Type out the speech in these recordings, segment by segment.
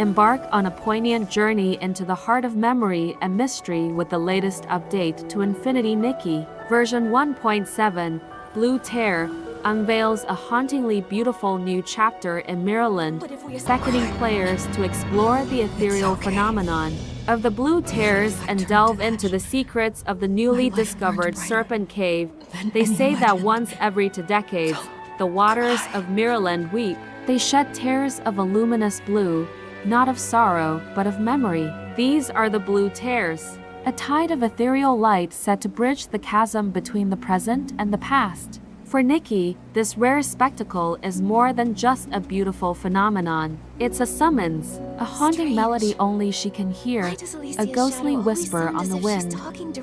Embark on a poignant journey into the heart of memory and mystery with the latest update to Infinity Nikki. Version 1.7, Blue Tear, unveils a hauntingly beautiful new chapter in Maryland, beckoning players to explore the ethereal phenomenon of the Blue Tears and delve into the secrets of the newly discovered Serpent Cave. They say that once every 2 decades, the waters of Maryland weep. They shed tears of a luminous blue, not of sorrow, but of memory. These are the Blue Tears, a tide of ethereal light set to bridge the chasm between the present and the past. For Nikki, this rare spectacle is more than just a beautiful phenomenon. It's a summons, a haunting melody only she can hear, a ghostly whisper on the wind,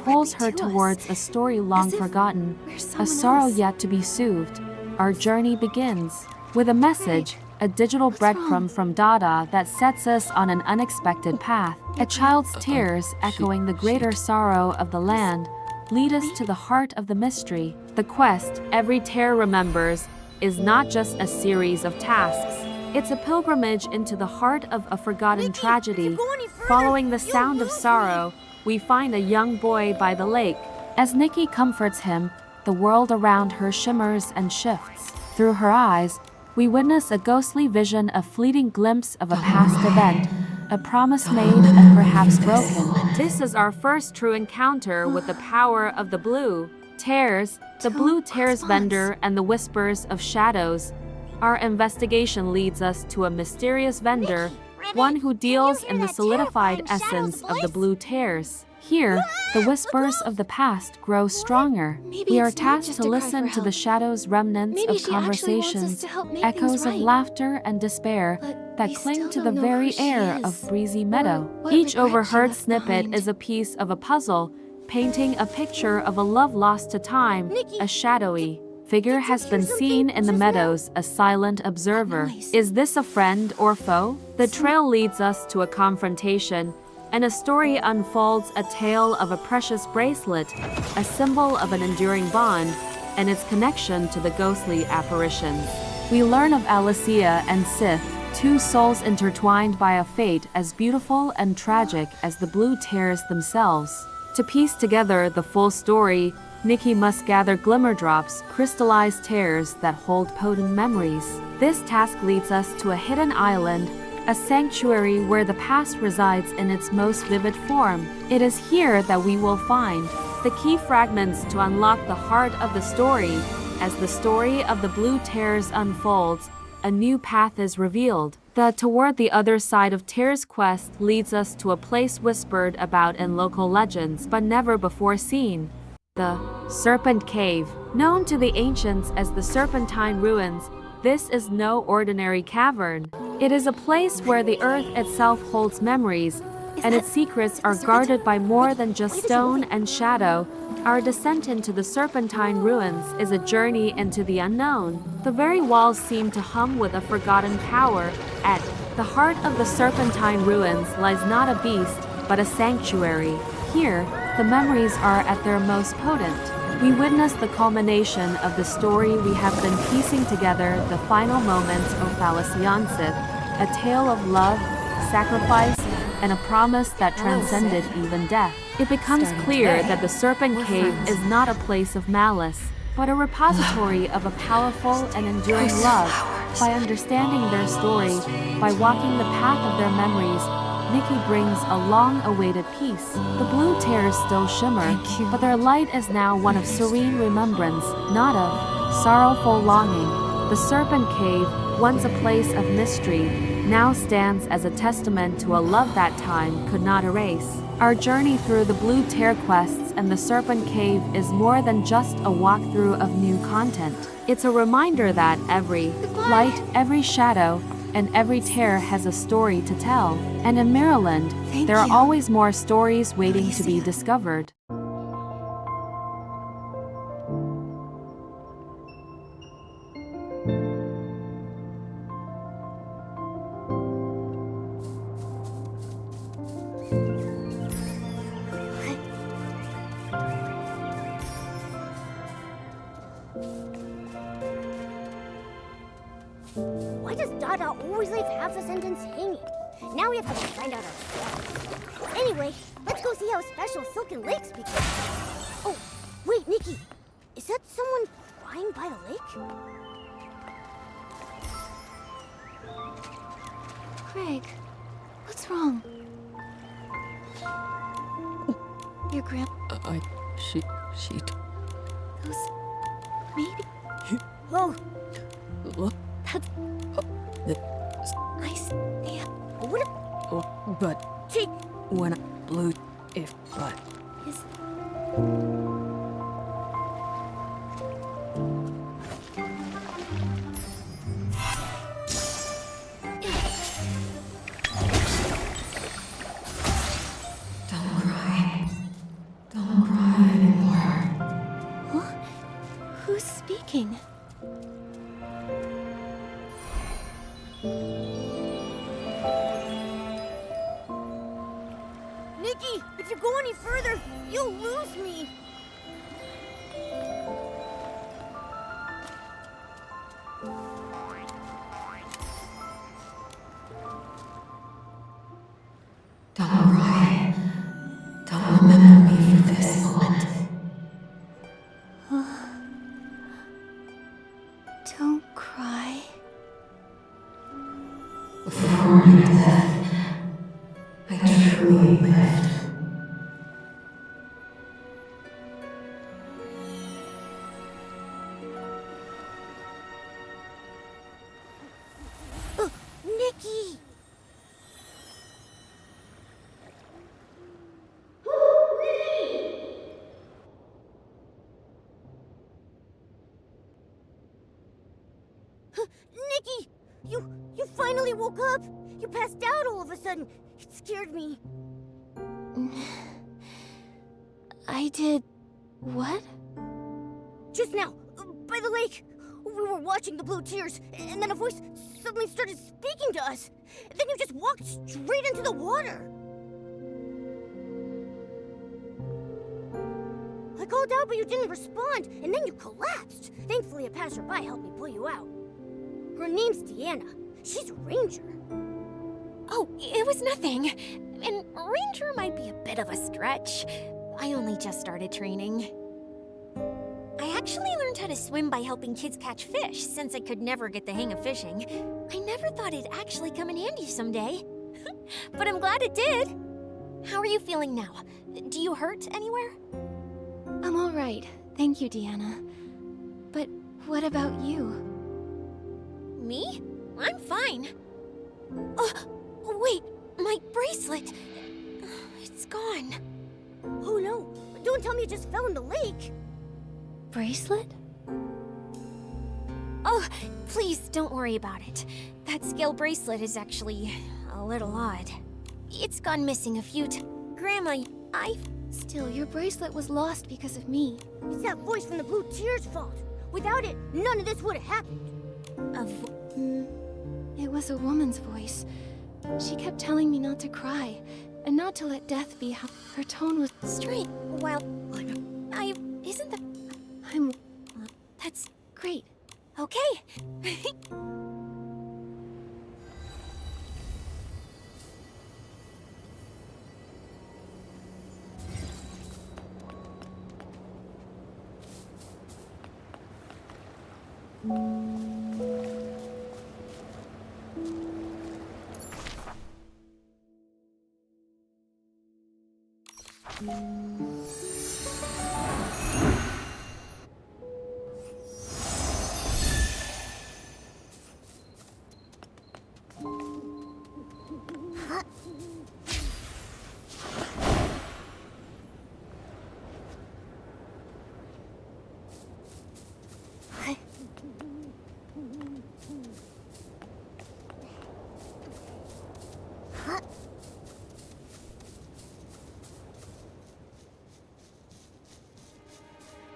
pulls her towards a story long forgotten, a sorrow yet to be soothed. Our journey begins with a message, a digital breadcrumb from Dada that sets us on an unexpected path. A child's tears echoing the greater sorrow of the land lead us to the heart of the mystery. The quest, Every Tear Remembers, is not just a series of tasks. It's a pilgrimage into the heart of a forgotten tragedy. Following the sound of sorrow, we find a young boy by the lake. As Nikki comforts him, the world around her shimmers and shifts. Through her eyes, we witness a ghostly vision, a fleeting glimpse of a past event, a promise made and perhaps broken. This is our first true encounter with the power of the Blue Tears, the Blue Tears vendor, and the whispers of shadows. Our investigation leads us to a mysterious vendor, one who deals in the solidified essence of the Blue Tears. Here, the whispers of the past grow stronger. We are tasked to listen to the shadows' remnants of conversations, echoes of laughter and despair that cling to the very air of Breezy Meadow. Each overheard snippet is a piece of a puzzle, painting a picture of a love lost to time. A shadowy figure has been seen in the meadows, a silent observer. Is this a friend or foe? The trail leads us to a confrontation, and a story unfolds, a tale of a precious bracelet, a symbol of an enduring bond, and its connection to the ghostly apparitions. We learn of Alesiya and Sith, 2 souls intertwined by a fate as beautiful and tragic as the Blue Tears themselves. To piece together the full story, Nikki must gather Glimmerdrops, crystallized tears that hold potent memories. This task leads us to a hidden island, a sanctuary where the past resides in its most vivid form. It is here that we will find the key fragments to unlock the heart of the story. As the story of the Blue Tears unfolds, a new path is revealed. The Toward the Other Side of Tears quest leads us to a place whispered about in local legends but never before seen. The Serpent Cave, known to the ancients as the Serpentine Ruins, this is no ordinary cavern. It is a place where the earth itself holds memories, and its secrets are guarded by more than just stone and shadow. Our descent into the Serpentine Ruins is a journey into the unknown. The very walls seem to hum with a forgotten power. At the heart of the Serpentine Ruins lies not a beast, but a sanctuary. Here, the memories are at their most potent. We witness the culmination of the story we have been piecing together, the final moments of Alesiya and Sith, a tale of love, sacrifice, and a promise that transcended even death. It becomes clear that the Serpent Cave is not a place of malice, but a repository of a powerful and enduring love. By understanding their story, by walking the path of their memories, Nikki brings a long-awaited peace. The Blue Tears still shimmer, but their light is now one of serene remembrance, not of sorrowful longing. The Serpent Cave, once a place of mystery, now stands as a testament to a love that time could not erase. Our journey through the Blue Tear quests and the Serpent Cave is more than just a walkthrough of new content. It's a reminder that every light, every shadow, and every tear has a story to tell. And in Maryland, there are always more stories waiting to be discovered. Why does Dada always leave half the sentence hanging? Now we have to go find out ourselves. Anyway, let's go see how special Silken Lake's become. Oh, wait, Nikki. Is that someone crying by the lake? Craig, what's wrong? Your she... Those... maybe... Whoa! Look. That's... I see... Yeah. What a... But... Take... When I blew... If... But... Is... Don't cry. Don't cry anymore. Huh? Who's speaking? Nikki, if you go any further, you'll lose me. Don't cry. Don't remember me for this moment. Don't cry. Before my death, I truly lived. Nikki! Nikki! You finally woke up! You passed out all of a sudden! It scared me. I did... what? Just now, by the lake, we were watching the blue tears, and then a voice suddenly started speaking to us. Then you just walked straight into the water. I called out, but you didn't respond, and then you collapsed. Thankfully, a passerby helped me pull you out. Her name's Deanna. She's a ranger. Oh, it was nothing. And ranger might be a bit of a stretch. I only just started training. I actually learned how to swim by helping kids catch fish, since I could never get the hang of fishing. I never thought it'd actually come in handy someday. But I'm glad it did. How are you feeling now? Do you hurt anywhere? I'm alright. Thank you, Deanna. But what about you? Me? I'm fine. Wait, my bracelet. It's gone. Oh no, don't tell me it just fell in the lake. Bracelet? Oh, please don't worry about it. That scale bracelet is actually a little odd. It's gone missing a few times. Grandma, Still, your bracelet was lost because of me. It's that voice from the blue tears' fault. Without it, none of this would have happened. It was a woman's voice. She kept telling me not to cry, and not to let death be how her tone was Straight. Well, isn't that... That's great. Okay.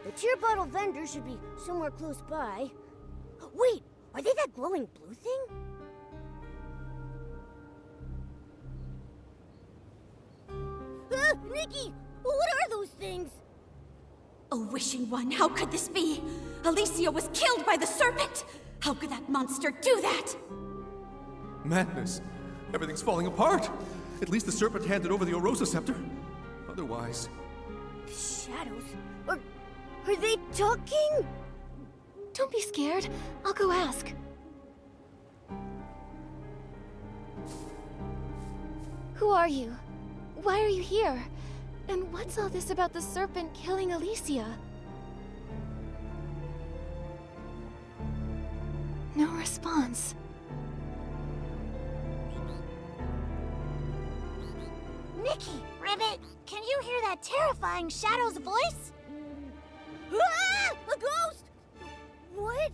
The tear bottle vendor should be somewhere close by. Wait, are they that glowing blue thing? Nikki, what are those things? A wishing one, how could this be? Alesiya was killed by the serpent! How could that monster do that? Madness. Everything's falling apart. At least the serpent handed over the Orosa scepter. Otherwise... Shadows? Are they talking? Don't be scared. I'll go ask. Who are you? Why are you here? And what's all this about the serpent killing Alesiya? No response. Nikki, Ribbit, can you hear that terrifying Shadow's voice? Ah! A ghost! What?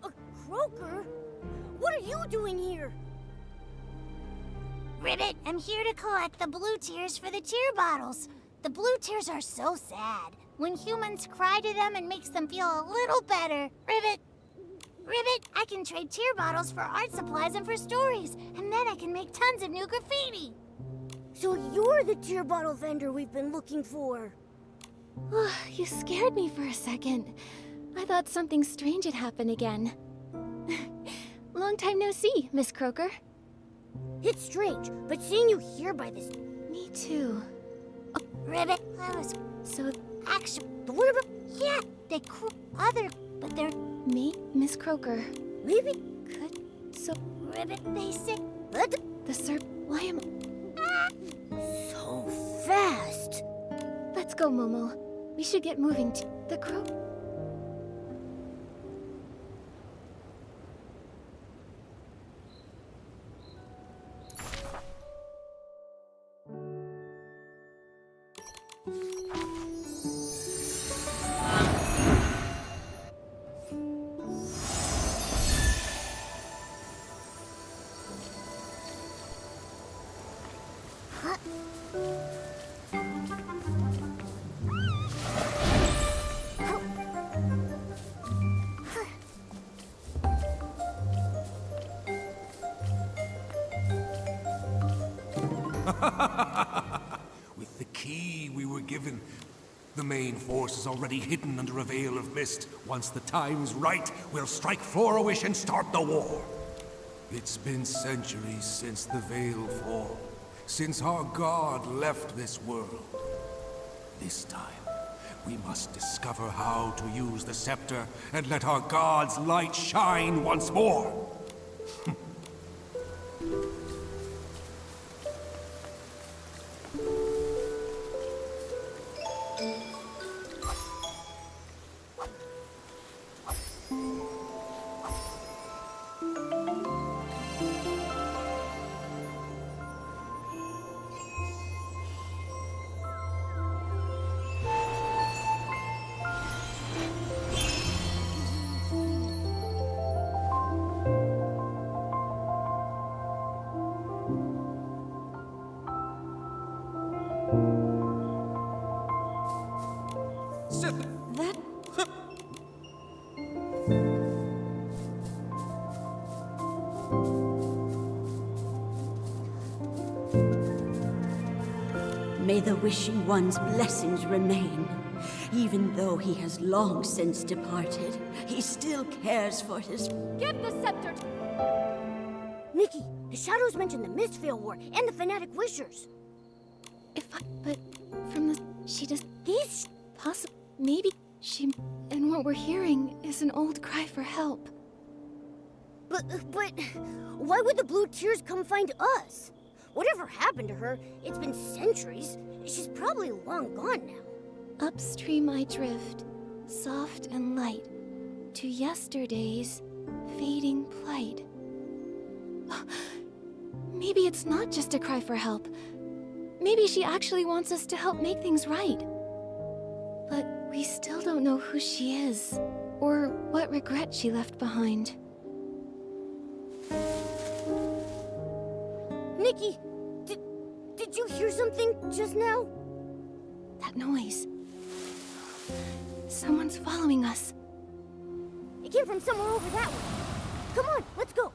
A croaker? What are you doing here? Ribbit, I'm here to collect the blue tears for the tear bottles. The blue tears are so sad. When humans cry to them, it makes them feel a little better. Ribbit, I can trade tear bottles for art supplies and for stories, and then I can make tons of new graffiti. So you're the tear bottle vendor we've been looking for. You scared me for a second. I thought something strange had happened again. Long time no see, Miss Croaker. It's strange, but seeing you here by this... Me too. Ribbit, I was So, actually... But what about... Yeah, but they're... me, Miss Croaker. Maybe... Could... So, Ribbit, they say... What? the Serp... Why am... So fast. Let's go, Momo. We should get moving to... The crow... With the key we were given, the main force is already hidden under a veil of mist. Once the time's right, we'll strike Flora-Wish and start the war. It's been centuries since the veil fall, since our god left this world. This time, we must discover how to use the scepter and let our god's light shine once more. Sith! That... May the Wishing One's blessings remain. Even though he has long since departed, he still cares for his... Give the scepter to... Nikki, the Shadows mentioned the Mistveil War and the Fanatic Wishers. But from the... She just... These... Possible... Maybe she... And what we're hearing is an old cry for help. But why would the blue tears come find us? Whatever happened to her, it's been centuries. She's probably long gone now. Upstream I drift, soft and light, to yesterday's fading plight. Maybe it's not just a cry for help. Maybe she actually wants us to help make things right. But we still don't know who she is, or what regret she left behind. Nikki, did you hear something just now? That noise. Someone's following us. It came from somewhere over that way. Come on, let's go.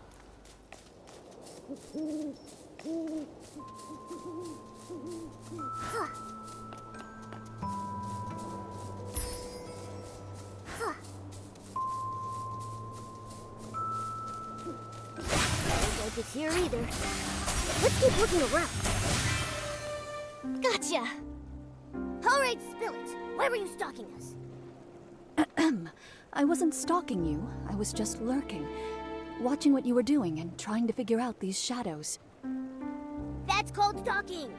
like it's here either. Let's keep looking around. Gotcha! Alright, spill it. Why were you stalking us? I wasn't stalking you. I was just lurking. Watching what you were doing and trying to figure out these shadows. That's called stalking!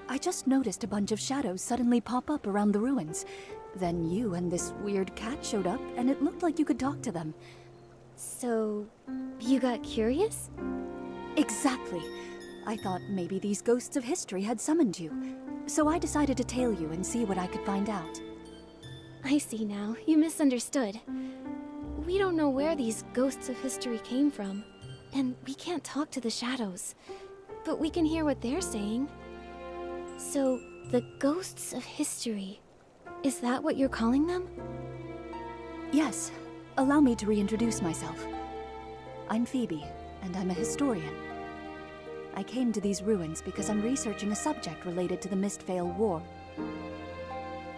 I just noticed a bunch of shadows suddenly pop up around the ruins. Then you and this weird cat showed up, and it looked like you could talk to them. So, you got curious? Exactly. I thought maybe these ghosts of history had summoned you. So I decided to tail you and see what I could find out. I see now. You misunderstood. We don't know where these ghosts of history came from, and we can't talk to the shadows. But we can hear what they're saying. So, the ghosts of history. Is that what you're calling them? Yes. Allow me to reintroduce myself. I'm Phoebe, and I'm a historian. I came to these ruins because I'm researching a subject related to the Mistveil War.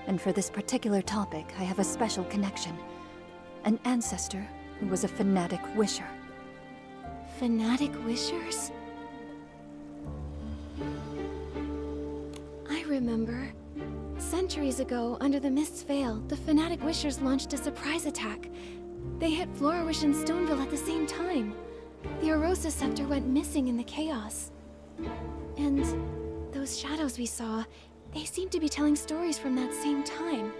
And for this particular topic, I have a special connection. An ancestor who was a fanatic wisher. Fanatic wishers? I remember. Centuries ago, under the Mist's Veil, the fanatic wishers launched a surprise attack. They hit Florawish and Stoneville at the same time. The Arosa scepter went missing in the chaos. And those shadows we saw, they seemed to be telling stories from that same time.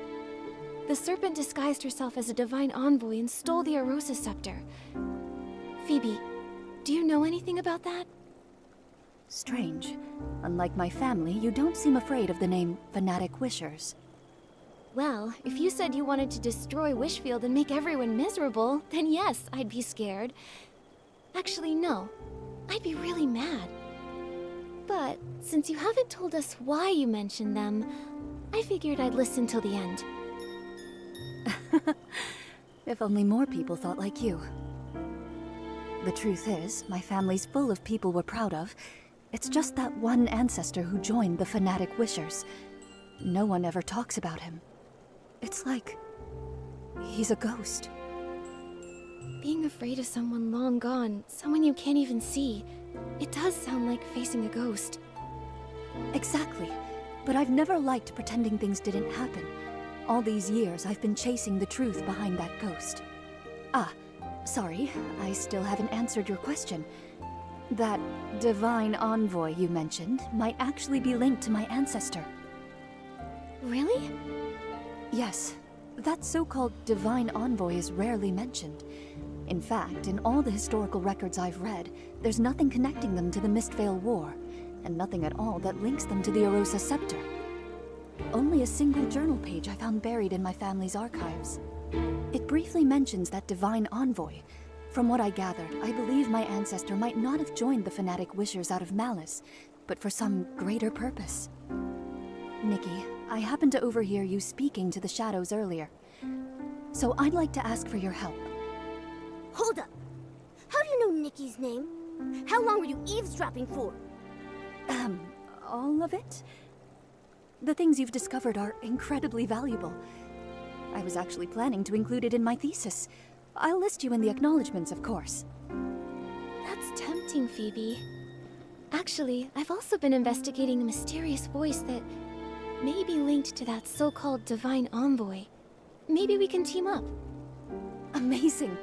The serpent disguised herself as a divine envoy and stole the Arosa scepter. Phoebe, do you know anything about that? Strange. Unlike my family, you don't seem afraid of the name Fanatic Wishers. Well, if you said you wanted to destroy Wishfield and make everyone miserable, then yes, I'd be scared. Actually, no. I'd be really mad. But since you haven't told us why you mentioned them, I figured I'd listen till the end. If only more people thought like you. The truth is, my family's full of people we're proud of. It's just that one ancestor who joined the Fanatic Wishers. No one ever talks about him. It's like he's a ghost. Being afraid of someone long gone, someone you can't even see, it does sound like facing a ghost. Exactly. But I've never liked pretending things didn't happen. All these years, I've been chasing the truth behind that ghost. Ah, sorry, I still haven't answered your question. That divine envoy you mentioned might actually be linked to my ancestor. Really? Yes. That so-called divine envoy is rarely mentioned. In fact, in all the historical records I've read, there's nothing connecting them to the Mistveil War, and nothing at all that links them to the Arosa scepter. Only a single journal page I found buried in my family's archives. It briefly mentions that divine envoy. From what I gathered, I believe my ancestor might not have joined the Fanatic Wishers out of malice, but for some greater purpose. Nikki, I happened to overhear you speaking to the shadows earlier. So I'd like to ask for your help. Hold up! How do you know Nikki's name? How long were you eavesdropping for? All of it? The things you've discovered are incredibly valuable. I was actually planning to include it in my thesis. I'll list you in the acknowledgements, of course. That's tempting, Phoebe. Actually, I've also been investigating a mysterious voice that may be linked to that so-called divine envoy. Maybe we can team up. Amazing.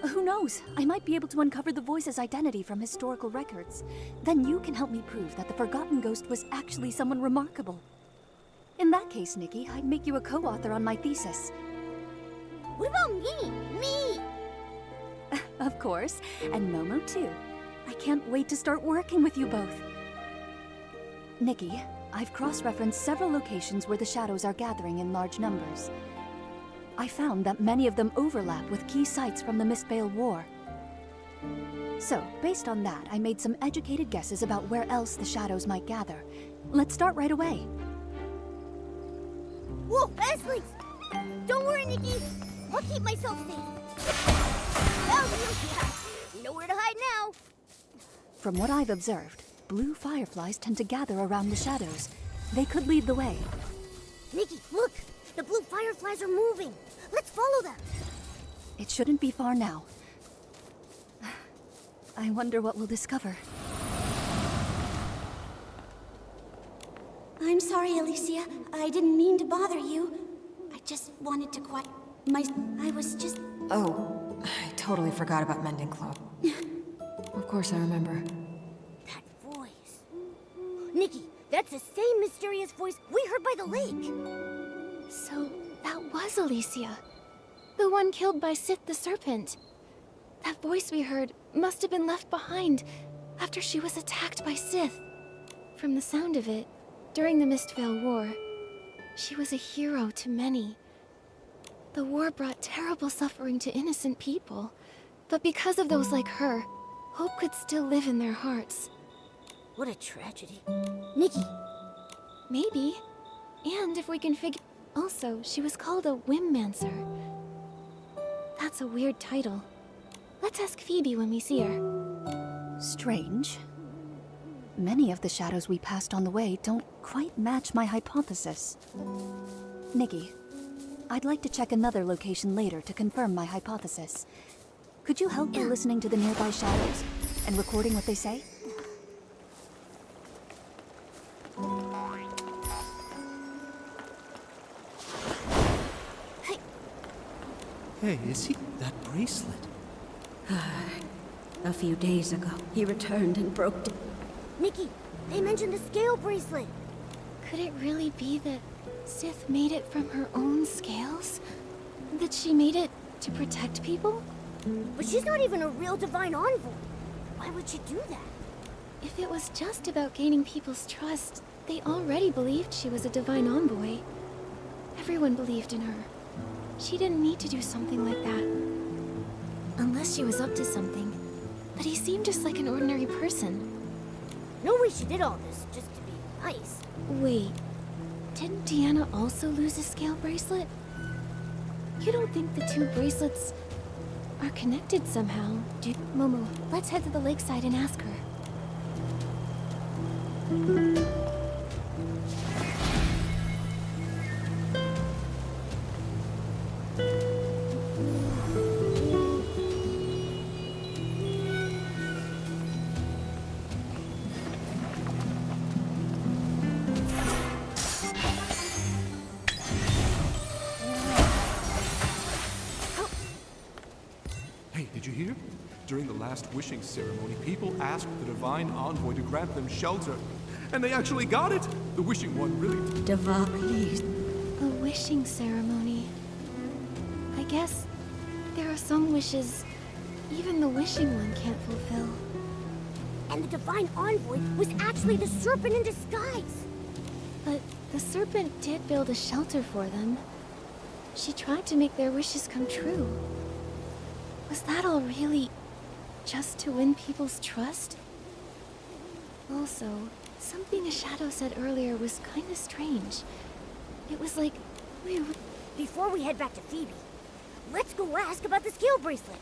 Who knows? I might be able to uncover the voice's identity from historical records. Then you can help me prove that the Forgotten Ghost was actually someone remarkable. In that case, Nikki, I'd make you a co-author on my thesis. What about me? Me! Of course, and Momo too. I can't wait to start working with you both. Nikki, I've cross-referenced several locations where the shadows are gathering in large numbers. I found that many of them overlap with key sites from the Mistveil War. So, based on that, I made some educated guesses about where else the shadows might gather. Let's start right away. Whoa, Eslings! Don't worry, Nikki. I'll keep myself safe. Oh, nowhere to hide now. From what I've observed, blue fireflies tend to gather around the shadows. They could lead the way. Nikki, look! The blue fireflies are moving. Let's follow them. It shouldn't be far now. I wonder what we'll discover. I'm sorry, Alesiya. I didn't mean to bother you. I just wanted to quiet I was just... Oh, I totally forgot about mending clothes. Of course I remember. That voice. Nikki, that's the same mysterious voice we heard by the lake. So, that was Alesiya. The one killed by Sith the Serpent. That voice we heard must have been left behind after she was attacked by Sith. From the sound of it, during the Mistvale War, she was a hero to many. The war brought terrible suffering to innocent people, but because of those like her, hope could still live in their hearts. What a tragedy. Nikki. Maybe. And if we can figure... Also, she was called a Whimmancer. That's a weird title. Let's ask Phoebe when we see her. Strange. Many of the shadows we passed on the way don't quite match my hypothesis. Nikki, I'd like to check another location later to confirm my hypothesis. Could you help by listening to the nearby shadows and recording what they say? Hey, is he that bracelet? A few days ago, he returned and broke it. Nikki, they mentioned the Scale Bracelet. Could it really be that Sith made it from her own scales? That she made it to protect people? But she's not even a real divine envoy. Why would she do that? If it was just about gaining people's trust, they already believed she was a divine envoy. Everyone believed in her. She didn't need to do something like that. Unless she was up to something. But he seemed just like an ordinary person. No way she did all this just to be nice. Wait, didn't Deanna also lose a scale bracelet? You don't think the two bracelets are connected somehow, do you? Momo, let's head to the lakeside and ask her. Hey, did you hear? During the last wishing ceremony, people asked the Divine Envoy to grant them shelter. And they actually got it! The Wishing One really... Deva, please. A wishing ceremony. I guess there are some wishes even the Wishing One can't fulfill. And the Divine Envoy was actually the Serpent in disguise. But the Serpent did build a shelter for them. She tried to make their wishes come true. Was that all really just to win people's trust? Also, something a shadow said earlier was kinda strange. It was like we were... Before we head back to Phoebe, let's go ask about the Scale Bracelet.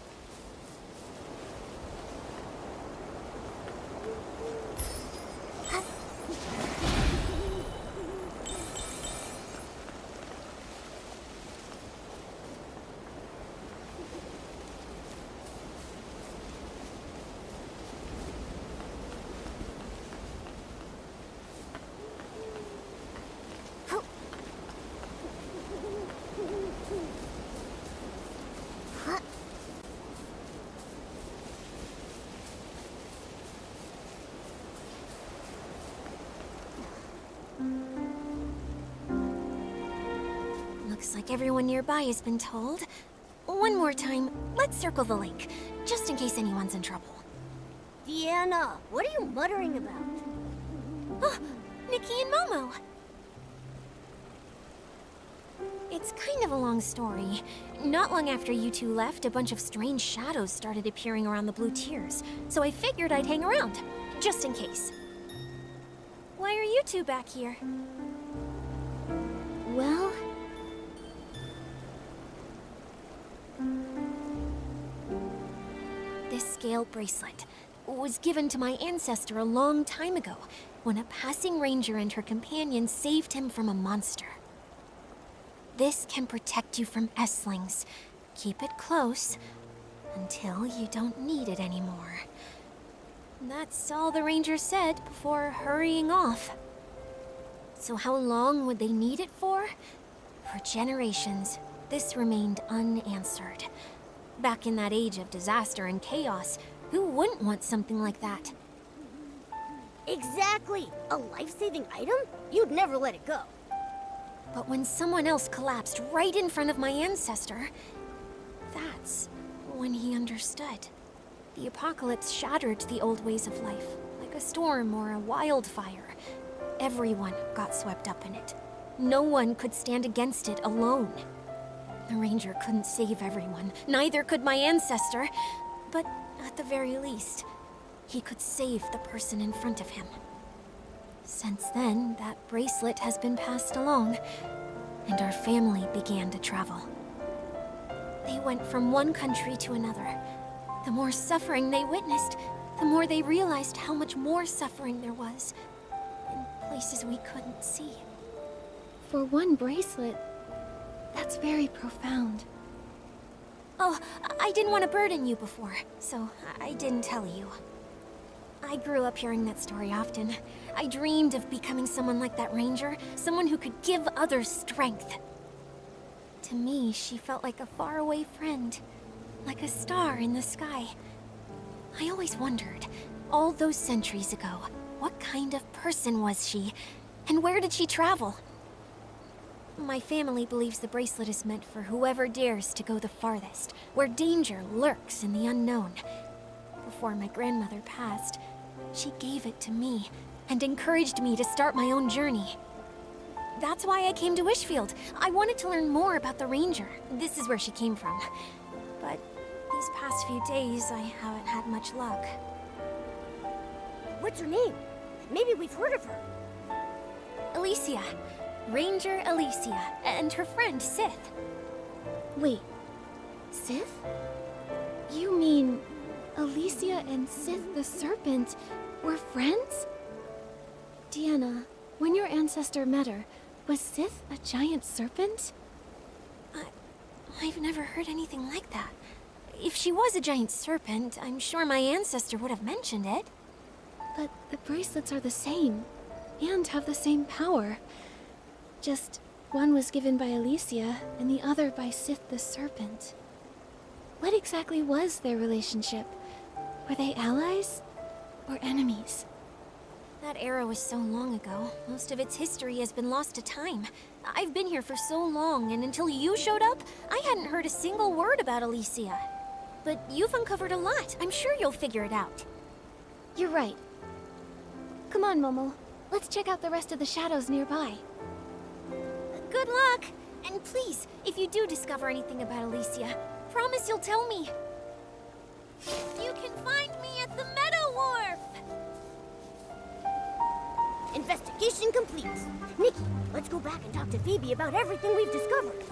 Looks like everyone nearby has been told. One more time, let's circle the lake, just in case anyone's in trouble. Deanna, what are you muttering about? Oh, Nikki and Momo! It's kind of a long story. Not long after you two left, a bunch of strange shadows started appearing around the Blue Tears, so I figured I'd hang around, just in case. Why are you two back here? Well... This Scale Bracelet was given to my ancestor a long time ago, when a passing ranger and her companion saved him from a monster. This can protect you from S-lings. Keep it close until you don't need it anymore. That's all the ranger said before hurrying off. So how long would they need it for? For generations, this remained unanswered. Back in that age of disaster and chaos, who wouldn't want something like that? Exactly! A life-saving item? You'd never let it go. But when someone else collapsed right in front of my ancestor, that's when he understood. The apocalypse shattered the old ways of life, like a storm or a wildfire. Everyone got swept up in it. No one could stand against it alone. The ranger couldn't save everyone, neither could my ancestor. But at the very least, he could save the person in front of him. Since then, that bracelet has been passed along, and our family began to travel. They went from one country to another. The more suffering they witnessed, the more they realized how much more suffering there was, in places we couldn't see. For one bracelet, that's very profound. Oh, I didn't want to burden you before, so I didn't tell you. I grew up hearing that story often. I dreamed of becoming someone like that ranger, someone who could give others strength. To me, she felt like a faraway friend, like a star in the sky. I always wondered, all those centuries ago, what kind of person was she, and where did she travel? My family believes the bracelet is meant for whoever dares to go the farthest, where danger lurks in the unknown. Before my grandmother passed, she gave it to me and encouraged me to start my own journey. That's why I came to Wishfield. I wanted to learn more about the ranger. This is where she came from. But these past few days, I haven't had much luck. What's her name? Maybe we've heard of her. Alesiya. Ranger Alesiya, and her friend Sith. Wait, Sith? You mean Alesiya and Sith the Serpent were friends? Deanna, when your ancestor met her, was Sith a giant serpent? I've never heard anything like that. If she was a giant serpent, I'm sure my ancestor would have mentioned it. But the bracelets are the same, and have the same power. Just one was given by Alesiya, and the other by Sith the Serpent. What exactly was their relationship? Were they allies or enemies? That era was so long ago. Most of its history has been lost to time. I've been here for so long, and until you showed up, I hadn't heard a single word about Alesiya. But you've uncovered a lot. I'm sure you'll figure it out. You're right. Come on, Momo. Let's check out the rest of the shadows nearby. Good luck! And please, if you do discover anything about Alesiya, promise you'll tell me. You can find me at the Meadow Wharf! Investigation complete. Nikki, let's go back and talk to Phoebe about everything we've discovered.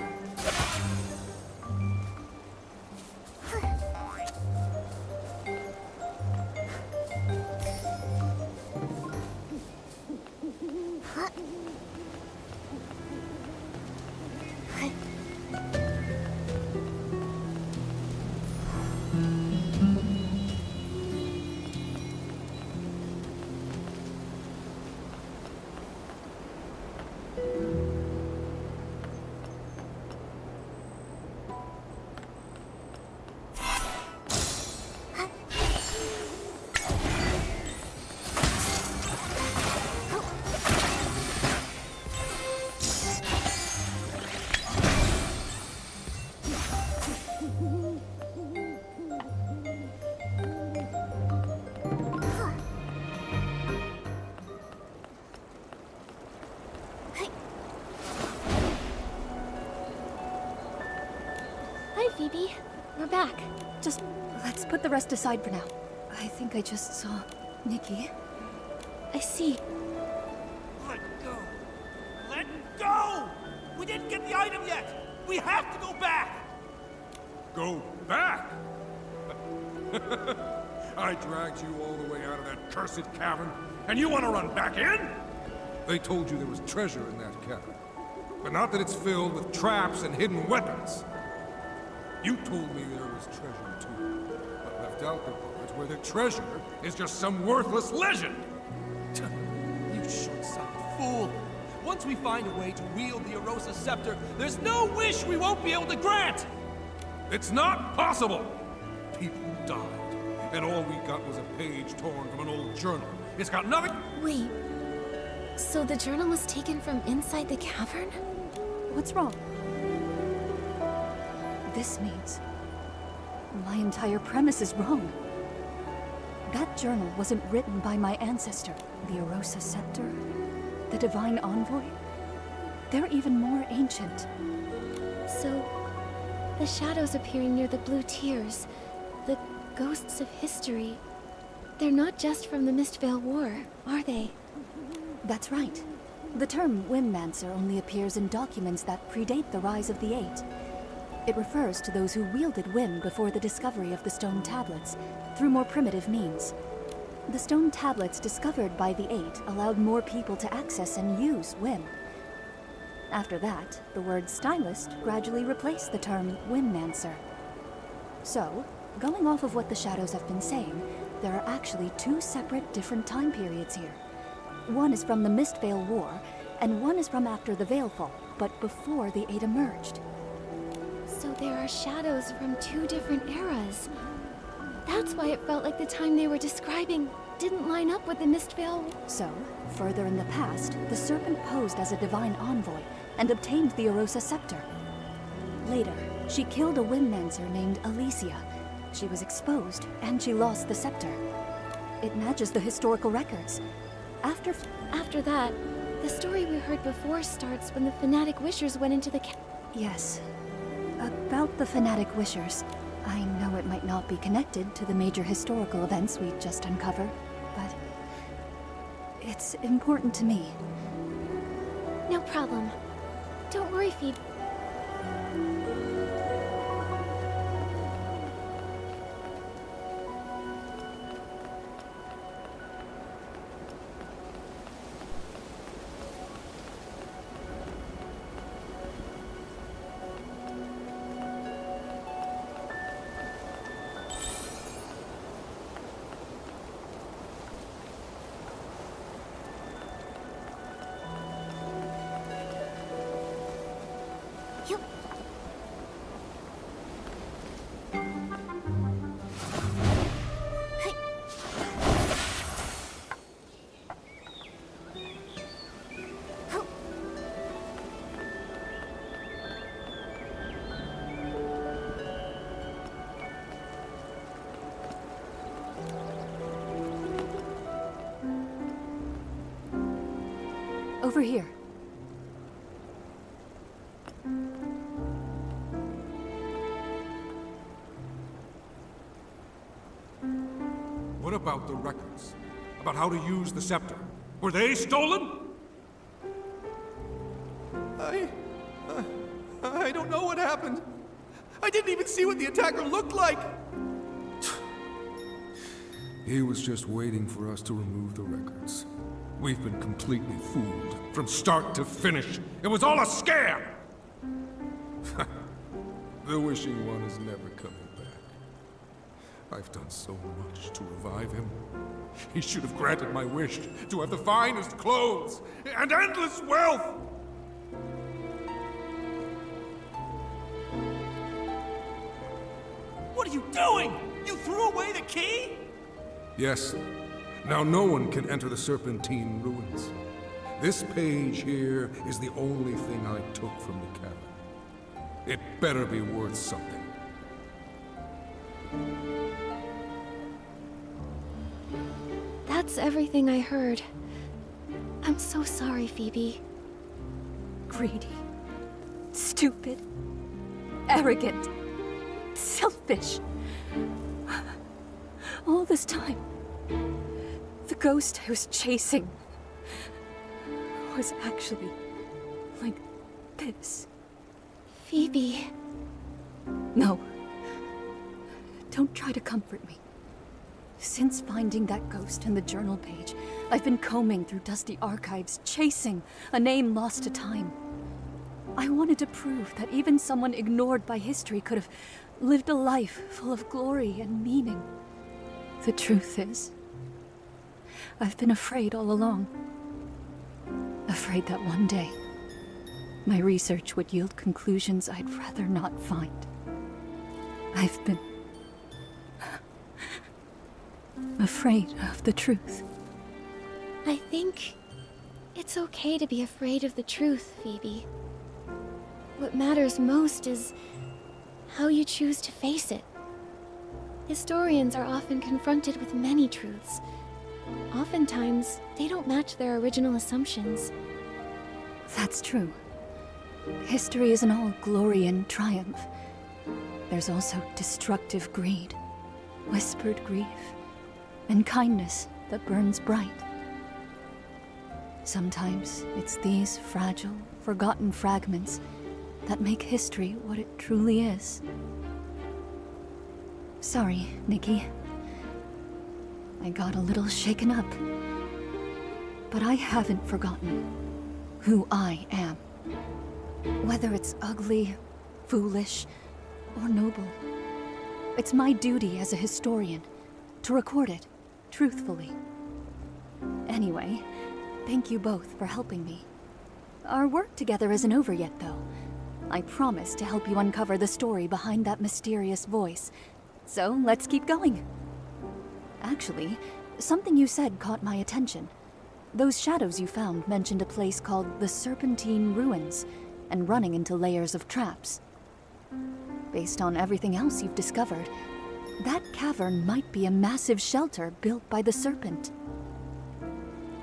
Phoebe, we're back. Just let's put the rest aside for now. I think I just saw Nikki. I see. Let go! Let go! We didn't get the item yet! We have to go back! Go back? I dragged you all the way out of that cursed cavern, and you want to run back in? They told you there was treasure in that cavern, but not that it's filled with traps and hidden weapons. You told me there was treasure too, but left out the part where the treasure is just some worthless legend. You short-sighted fool! Once we find a way to wield the Arosa Scepter, there's no wish we won't be able to grant! It's not possible! People died, and all we got was a page torn from an old journal. It's got nothing... Wait, so the journal was taken from inside the cavern? What's wrong? This means my entire premise is wrong. That journal wasn't written by my ancestor, the Arosa Scepter, the Divine Envoy. They're even more ancient. So, the shadows appearing near the blue tears, the ghosts of history, they're not just from the Mistvale War, are they? That's right. The term Windmancer only appears in documents that predate the rise of the Eight. It refers to those who wielded Whim before the discovery of the stone tablets, through more primitive means. The stone tablets discovered by the Eight allowed more people to access and use Whim. After that, the word stylist gradually replaced the term Windmancer. So, going off of what the shadows have been saying, there are actually two separate different time periods here. One is from the Mistvale War, and one is from after the Veilfall, but before the Eight emerged. So there are shadows from two different eras. That's why it felt like the time they were describing didn't line up with the Mistvale. So, further in the past, the Serpent posed as a divine envoy and obtained the Arosa Scepter. Later, she killed a Windmancer named Alesiya. She was exposed, and she lost the scepter. It matches the historical records. After that, the story we heard before starts when the Fanatic Wishers went into the Yes. About the Fanatic Wishers. I know it might not be connected to the major historical events we just uncovered, but it's important to me. No problem. Don't worry, Phoebe. Over here. What about the records? About how to use the scepter? Were they stolen? I don't know what happened. I didn't even see what the attacker looked like. He was just waiting for us to remove the records. We've been completely fooled, from start to finish. It was all a scam! The Wishing One is never coming back. I've done so much to revive him. He should have granted my wish to have the finest clothes and endless wealth! What are you doing? You threw away the key? Yes. Now no one can enter the Serpentine Ruins. This page here is the only thing I took from the cabin. It better be worth something. That's everything I heard. I'm so sorry, Phoebe. Greedy. Stupid. Arrogant. Selfish. All this time, the ghost I was chasing was actually like this. Phoebe. No. Don't try to comfort me. Since finding that ghost in the journal page, I've been combing through dusty archives, chasing a name lost to time. I wanted to prove that even someone ignored by history could have lived a life full of glory and meaning. The truth is, I've been afraid all along. Afraid that one day, my research would yield conclusions I'd rather not find. I've been afraid of the truth. I think it's okay to be afraid of the truth, Phoebe. What matters most is how you choose to face it. Historians are often confronted with many truths. Oftentimes, they don't match their original assumptions. That's true. History isn't all glory and triumph. There's also destructive greed, whispered grief, and kindness that burns bright. Sometimes it's these fragile, forgotten fragments that make history what it truly is. Sorry, Nikki. I got a little shaken up. But I haven't forgotten who I am. Whether it's ugly, foolish, or noble. It's my duty as a historian to record it truthfully. Anyway, thank you both for helping me. Our work together isn't over yet, though. I promise to help you uncover the story behind that mysterious voice. So let's keep going. Actually, something you said caught my attention. Those shadows you found mentioned a place called the Serpentine Ruins, and running into layers of traps. Based on everything else you've discovered, that cavern might be a massive shelter built by the Serpent.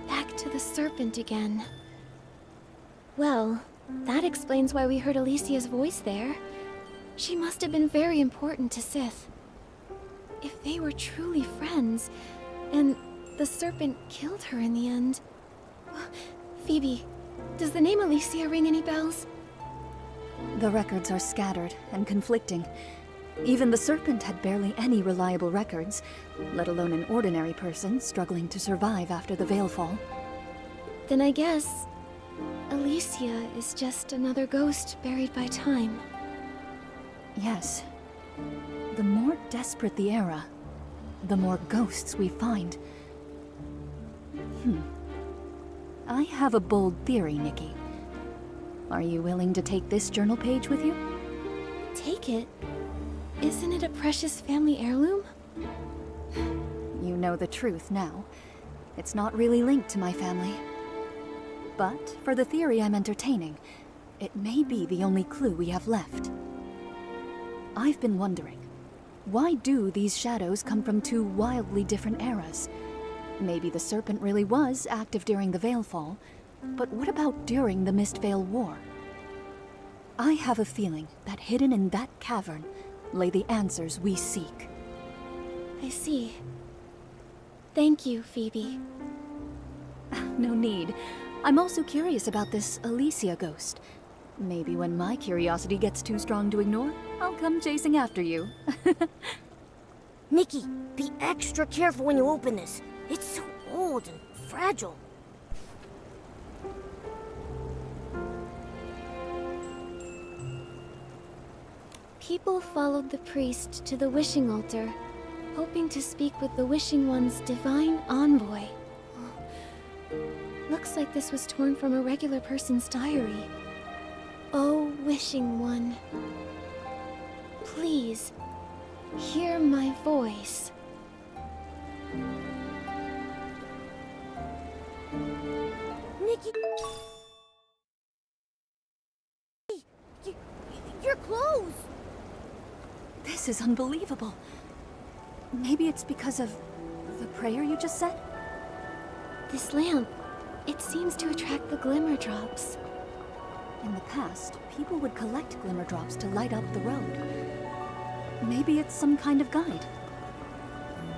Back to the Serpent again. Well, that explains why we heard Alesia's voice there. She must have been very important to Sith. If they were truly friends, and the Serpent killed her in the end... Phoebe, does the name Alesiya ring any bells? The records are scattered and conflicting. Even the Serpent had barely any reliable records, let alone an ordinary person struggling to survive after the Veilfall. Then I guess Alesiya is just another ghost buried by time. Yes. The more desperate the era, the more ghosts we find. I have a bold theory, Nikki. Are you willing to take this journal page with you? Take it? Isn't it a precious family heirloom? You know the truth now. It's not really linked to my family. But for the theory I'm entertaining, it may be the only clue we have left. I've been wondering, why do these shadows come from two wildly different eras? Maybe the Serpent really was active during the Veilfall, but what about during the Mistveil War? I have a feeling that hidden in that cavern lay the answers we seek. I see. Thank you, Phoebe. No need. I'm also curious about this Alesiya ghost. Maybe when my curiosity gets too strong to ignore, I'll come chasing after you. Nikki, be extra careful when you open this. It's so old and fragile. People followed the priest to the wishing altar, hoping to speak with the Wishing One's divine envoy. Looks like this was torn from a regular person's diary. Oh, Wishing One, please, hear my voice. Nikki... Your clothes! This is unbelievable. Maybe it's because of the prayer you just said? This lamp, it seems to attract the Glimmerdrops. In the past, people would collect Glimmerdrops to light up the road. Maybe it's some kind of guide.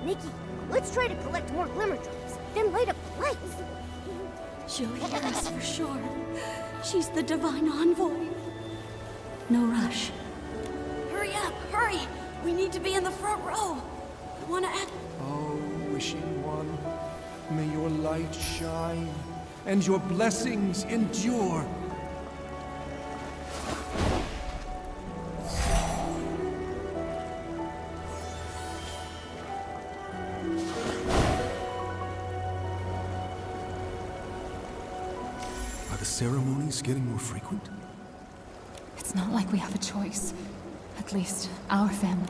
Nikki, let's try to collect more Glimmerdrops, then light up the lights. She'll hear us for sure. She's the divine envoy. No rush. Hurry up, hurry! We need to be in the front row. I wanna act... Oh, Wishing One, may your light shine, and your blessings endure. ceremonies getting more frequent? It's not like we have a choice. At least, our family.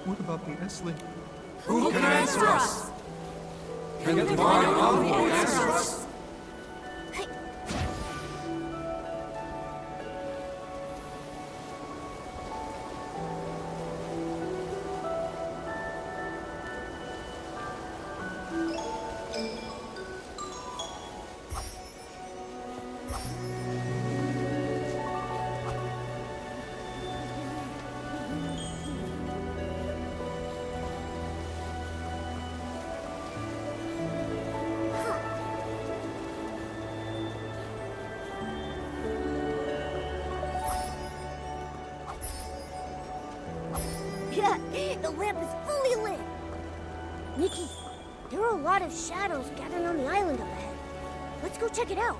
What about the Esling? Who can answer us? Can the Divine Envoy answer us? Yeah, the lamp is fully lit. Nikki, there are a lot of shadows gathered on the island up ahead. Let's go check it out.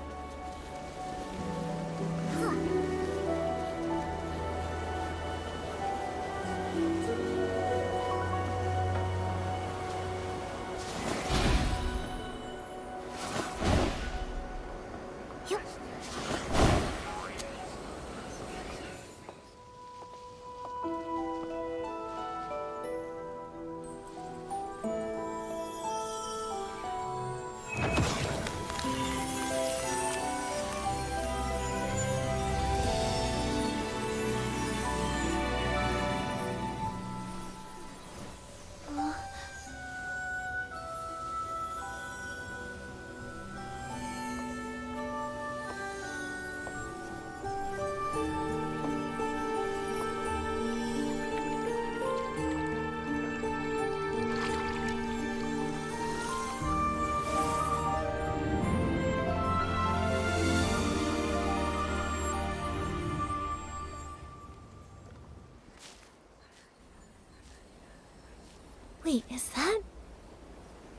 Wait, is that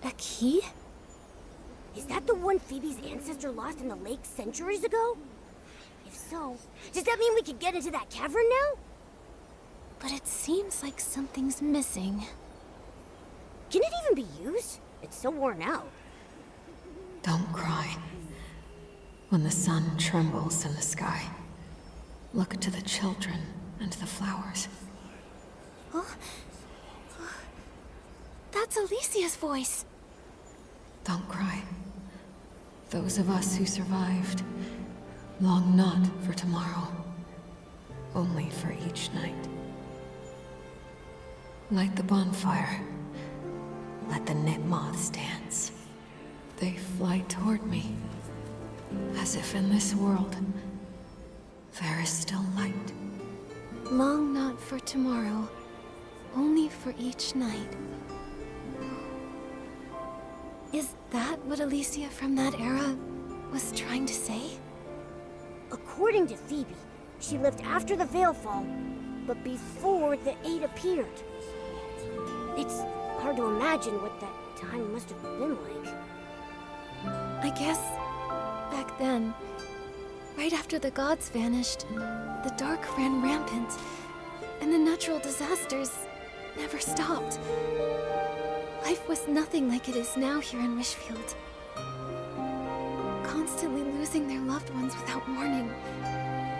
a key? Is that the one Phoebe's ancestor lost in the lake centuries ago? If so, does that mean we can get into that cavern now? But it seems like something's missing. Can it even be used? It's so worn out. Don't cry. When the sun trembles in the sky, look to the children and the flowers. Oh, that's Alesiya's voice. Don't cry. Those of us who survived long not for tomorrow, only for each night. Light the bonfire. Let the knit moths dance. They fly toward me, as if in this world there is still light. Long not for tomorrow, only for each night. Is that what Alesiya from that era was trying to say? According to Phoebe, she lived after the Veilfall, but before the Eight appeared. It's hard to imagine what that time must have been like. I guess back then, right after the gods vanished, the dark ran rampant, and the natural disasters never stopped. Life was nothing like it is now here in Wishfield. Constantly losing their loved ones without warning,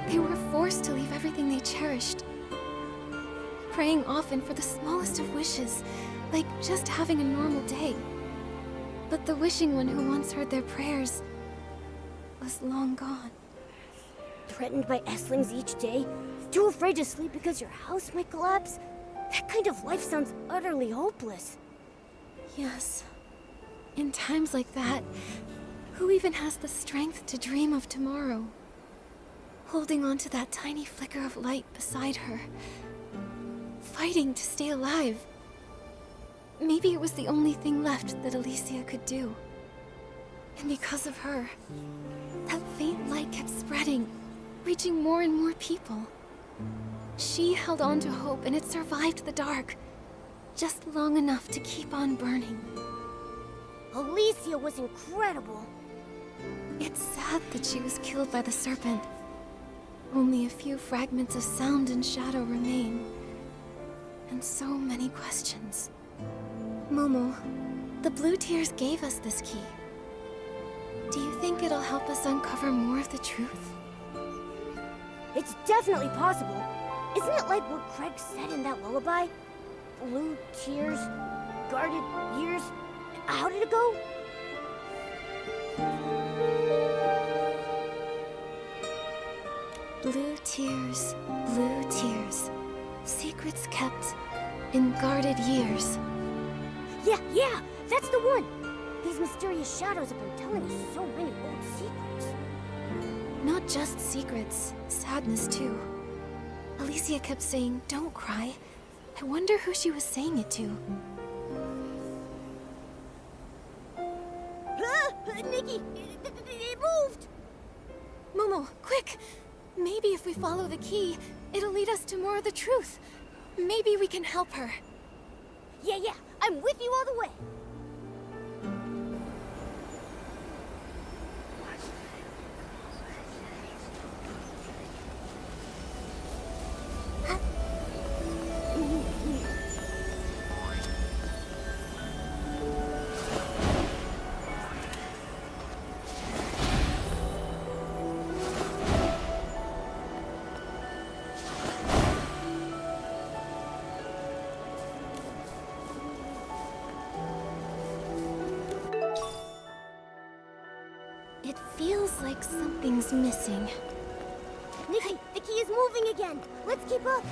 they were forced to leave everything they cherished. Praying often for the smallest of wishes, like just having a normal day. But the wishing one who once heard their prayers was long gone. Threatened by Eslings each day, too afraid to sleep because your house might collapse? That kind of life sounds utterly hopeless. Yes. In times like that, who even has the strength to dream of tomorrow? Holding on to that tiny flicker of light beside her. Fighting to stay alive. Maybe it was the only thing left that Alesiya could do. And because of her, that faint light kept spreading, reaching more and more people. She held on to hope and it survived the dark. Just long enough to keep on burning. Alesiya was incredible. It's sad that she was killed by the serpent. Only a few fragments of sound and shadow remain. And so many questions. Momo, the blue tears gave us this key. Do you think it'll help us uncover more of the truth? It's definitely possible. Isn't it like what Craig said in that lullaby? Blue tears, guarded years. How did it go? Blue tears, secrets kept in guarded years. Yeah, that's the one! These mysterious shadows have been telling us so many old secrets. Not just secrets, sadness too. Alesiya kept saying, "Don't cry." I wonder who she was saying it to. Nikki, it moved! Momo, quick! Maybe if we follow the key, it'll lead us to more of the truth. Maybe we can help her. Yeah, I'm with you all the way. It feels like something's missing. Nikki, the key is moving again. Let's keep up.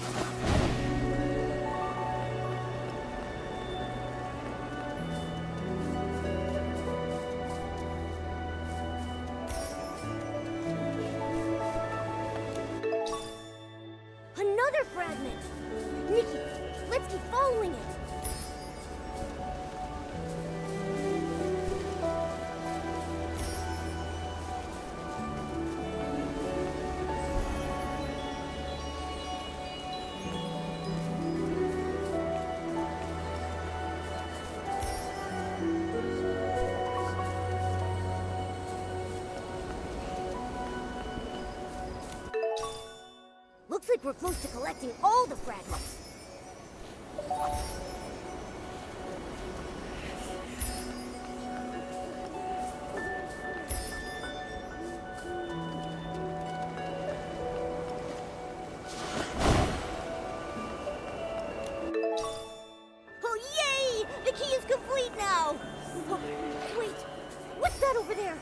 Another fragment. Nikki, let's keep following it. Looks like we're close to collecting all the fragments. Oh, yay! The key is complete now! Oh, wait, what's that over there?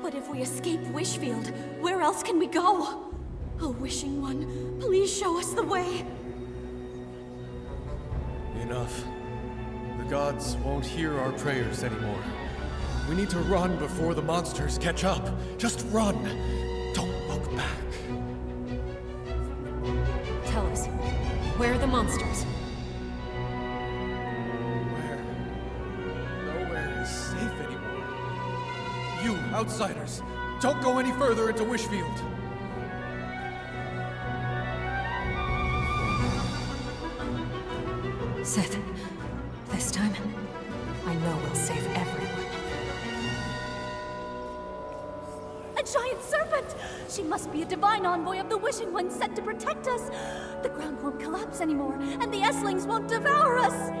But if we escape Wishfield, where else can we go? Oh, Wishing One, please show us the way. Enough. The gods won't hear our prayers anymore. We need to run before the monsters catch up. Just run. Don't look back. Tell us, where are the monsters? Where? Nowhere is safe anymore. You, outsiders, don't go any further into Wishfield. Sith, this time, I know we'll save everyone. A giant serpent! She must be a divine envoy of the Wishing One sent to protect us. The ground won't collapse anymore, and the Esslings won't devour us.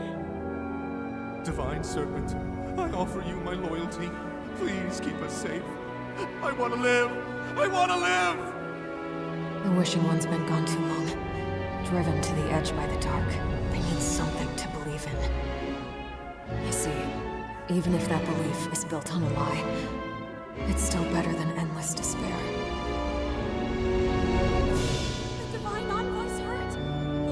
Divine Serpent, I offer you my loyalty. Please keep us safe. I want to live! I want to live! The Wishing One's been gone too long. Driven to the edge by the dark. They need something to believe in. You see, even if that belief is built on a lie, it's still better than endless despair. The divine envoy's hurt.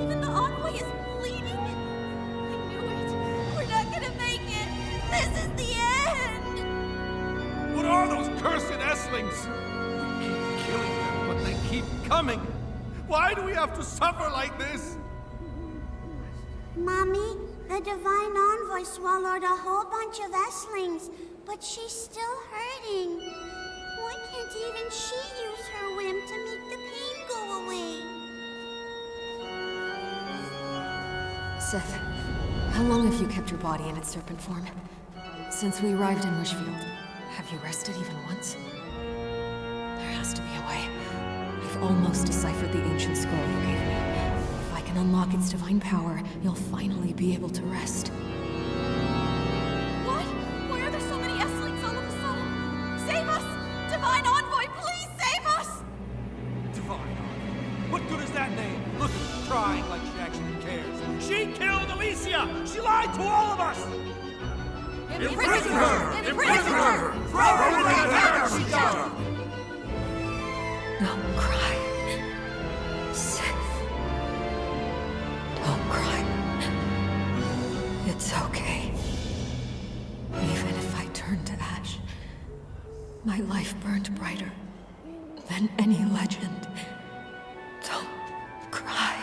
Even the envoy is bleeding. I knew it. We're not gonna make it. This is the end. What are those cursed Esslings? We keep killing them, but they keep coming. Why do we have to suffer like this? Mommy, the Divine Envoy swallowed a whole bunch of Esslings, but she's still hurting. Why can't even she use her whim to make the pain go away? Sith, how long have you kept your body in its serpent form? Since we arrived in Wishfield, have you rested even once? There has to be a way. I've almost deciphered the ancient scroll you gave me. If I can unlock its divine power, you'll finally be able to rest. What? Why are there so many Esslings all of a sudden? Save us! Divine Envoy, please save us! Divine Envoy. What good is that name? Look at her crying like she actually cares. She killed Alesiya! She lied to all of us! Imprison her! Imprison her! Throw her in the hammer she done! Don't cry. Sith. Don't cry. It's okay. Even if I turned to ash, my life burned brighter than any legend. Don't cry.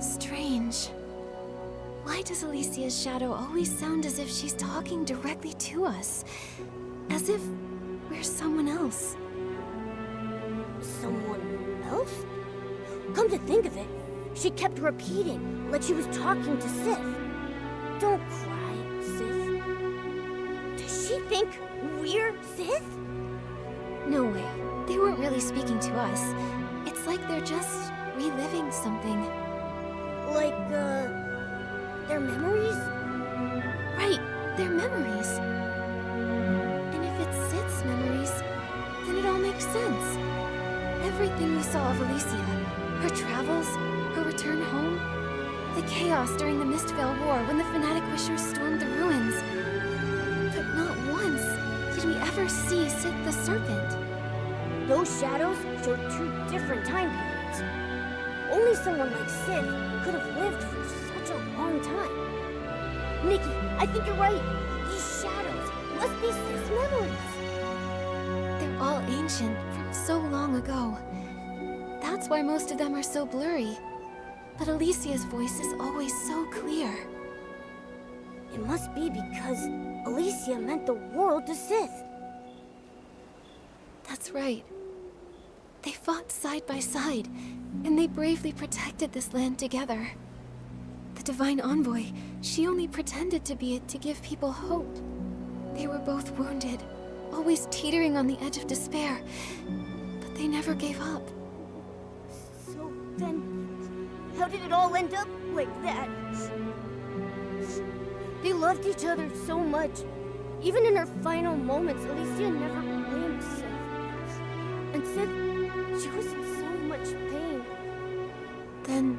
Strange. Why does Alesia's shadow always sound as if she's talking directly to us? As if we're someone else. Someone else? Come to think of it, she kept repeating, like she was talking to Sith. Don't cry, Sith. Does she think we're Sith? No way. They weren't really speaking to us. It's like they're just reliving something. Like, their memories? Right, their memories. And if it's Sith's memories, then it all makes sense. Everything we saw of Alesiya, her travels, her return home, the chaos during the Mistvale War when the Fanatic Wishers stormed the ruins. But not once did we ever see Sith the Serpent. Those shadows show two different time periods. Only someone like Sith could have lived for such a long time. Nikki, I think you're right. These shadows must be Sith's memories. They're all ancient, from so long ago. That's why most of them are so blurry. But Alesia's voice is always so clear. It must be because Alesiya meant the world to Sith. That's right. They fought side by side, and they bravely protected this land together. The Divine Envoy, she only pretended to be it to give people hope. They were both wounded, always teetering on the edge of despair, but they never gave up. So then, how did it all end up like that? They loved each other so much. Even in her final moments, Alesiya never blamed Sith. And Sith, she was in so much pain. Then,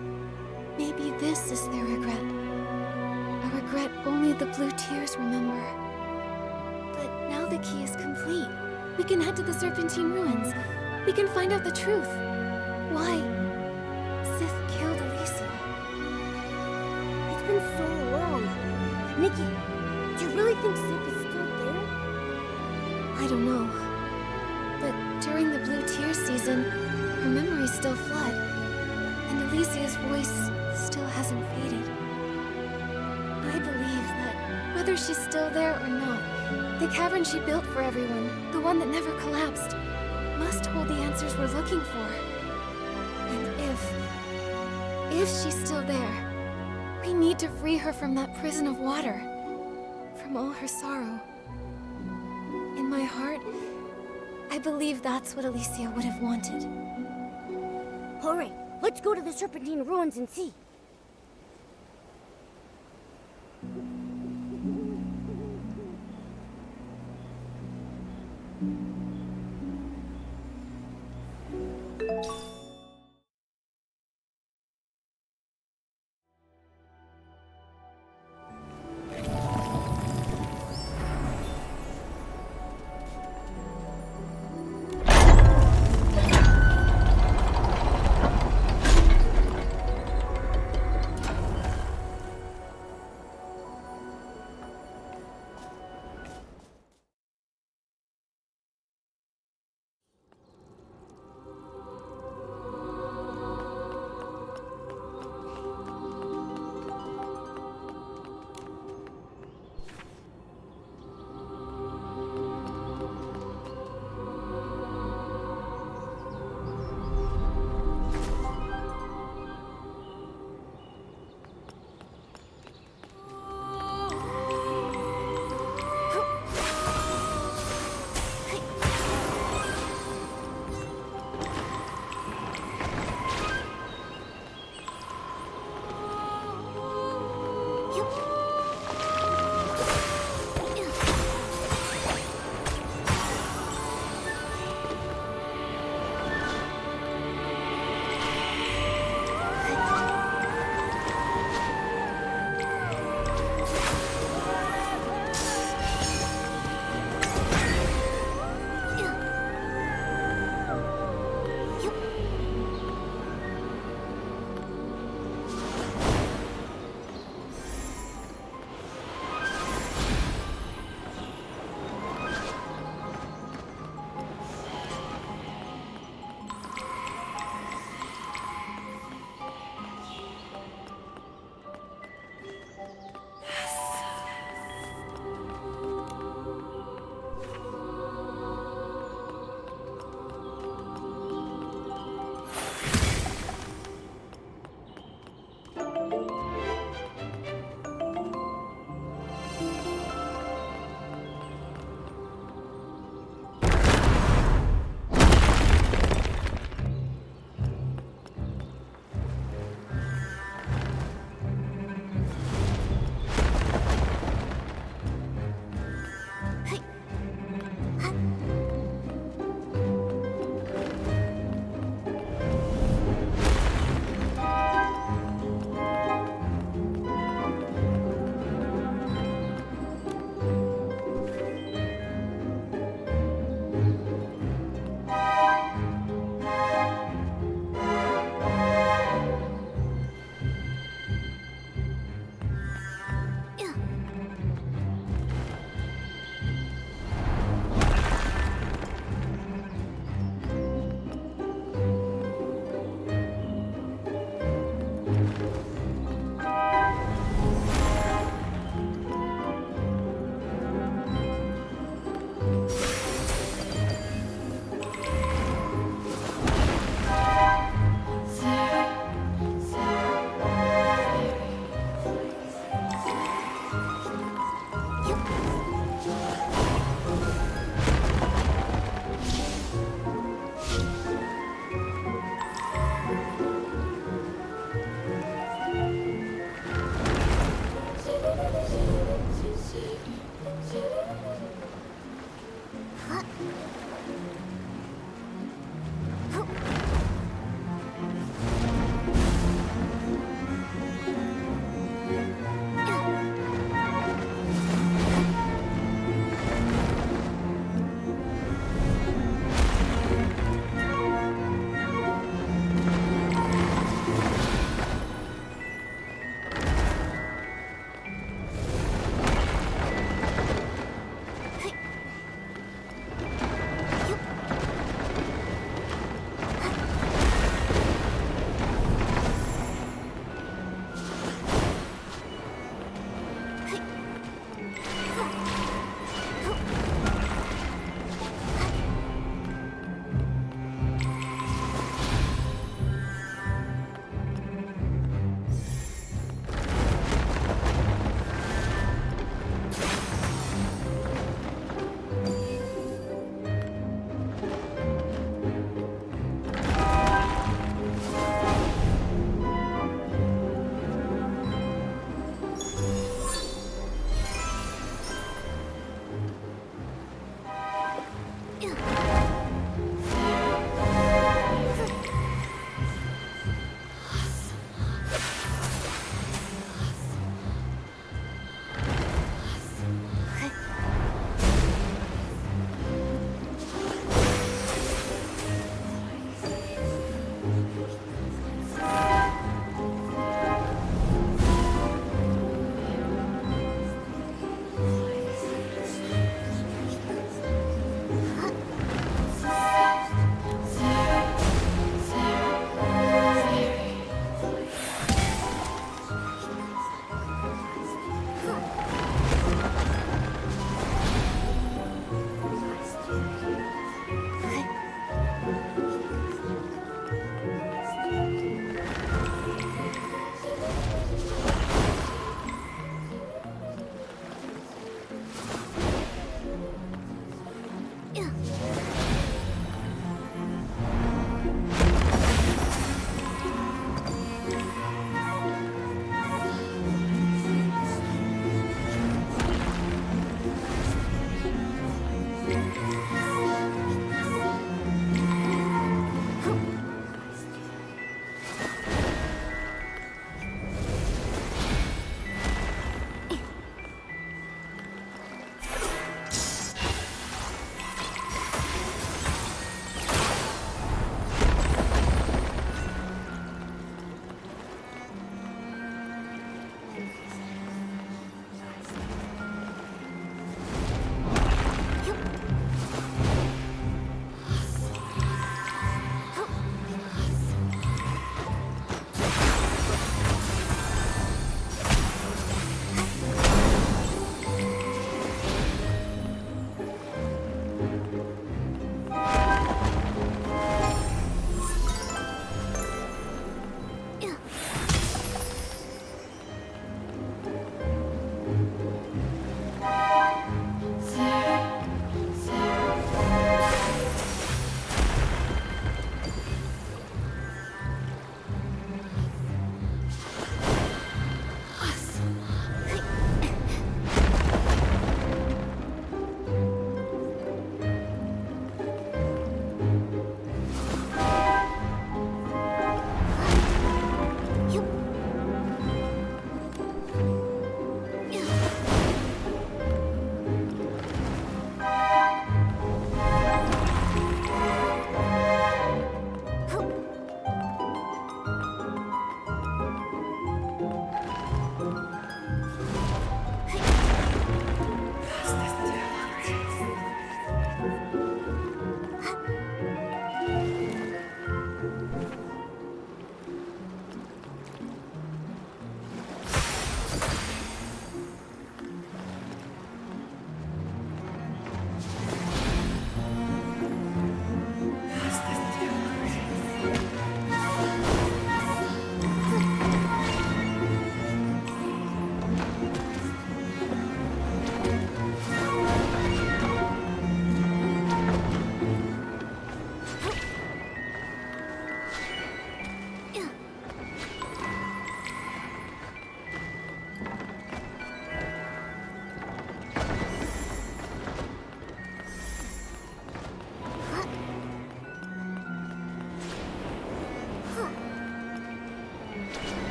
maybe this is their regret. A regret only the blue tears remember. But now the key is complete. We can head to the Serpentine Ruins. We can find out the truth. Why Sith killed Alesiya. It's been so long. Nikki, do you really think Sith is still there? I don't know. But during the Blue Tears season, her memories still flood. And Alesia's voice still hasn't faded. I believe that whether she's still there or not, the cavern she built for everyone, the one that never collapsed, must hold the answers we're looking for. And if she's still there, we need to free her from that prison of water, from all her sorrow. In my heart, I believe that's what Alesiya would have wanted. Alright, let's go to the Serpentine Ruins and see.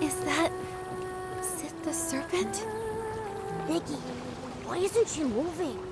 Is that... Sith the Serpent? Nikki, why isn't she moving?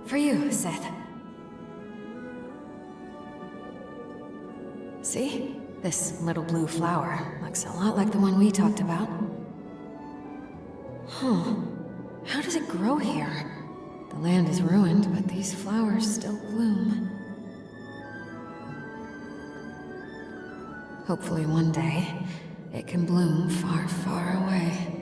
For you, Sith. See? This little blue flower looks a lot like the one we talked about. Huh. How does it grow here? The land is ruined, but these flowers still bloom. Hopefully one day, it can bloom far, far away.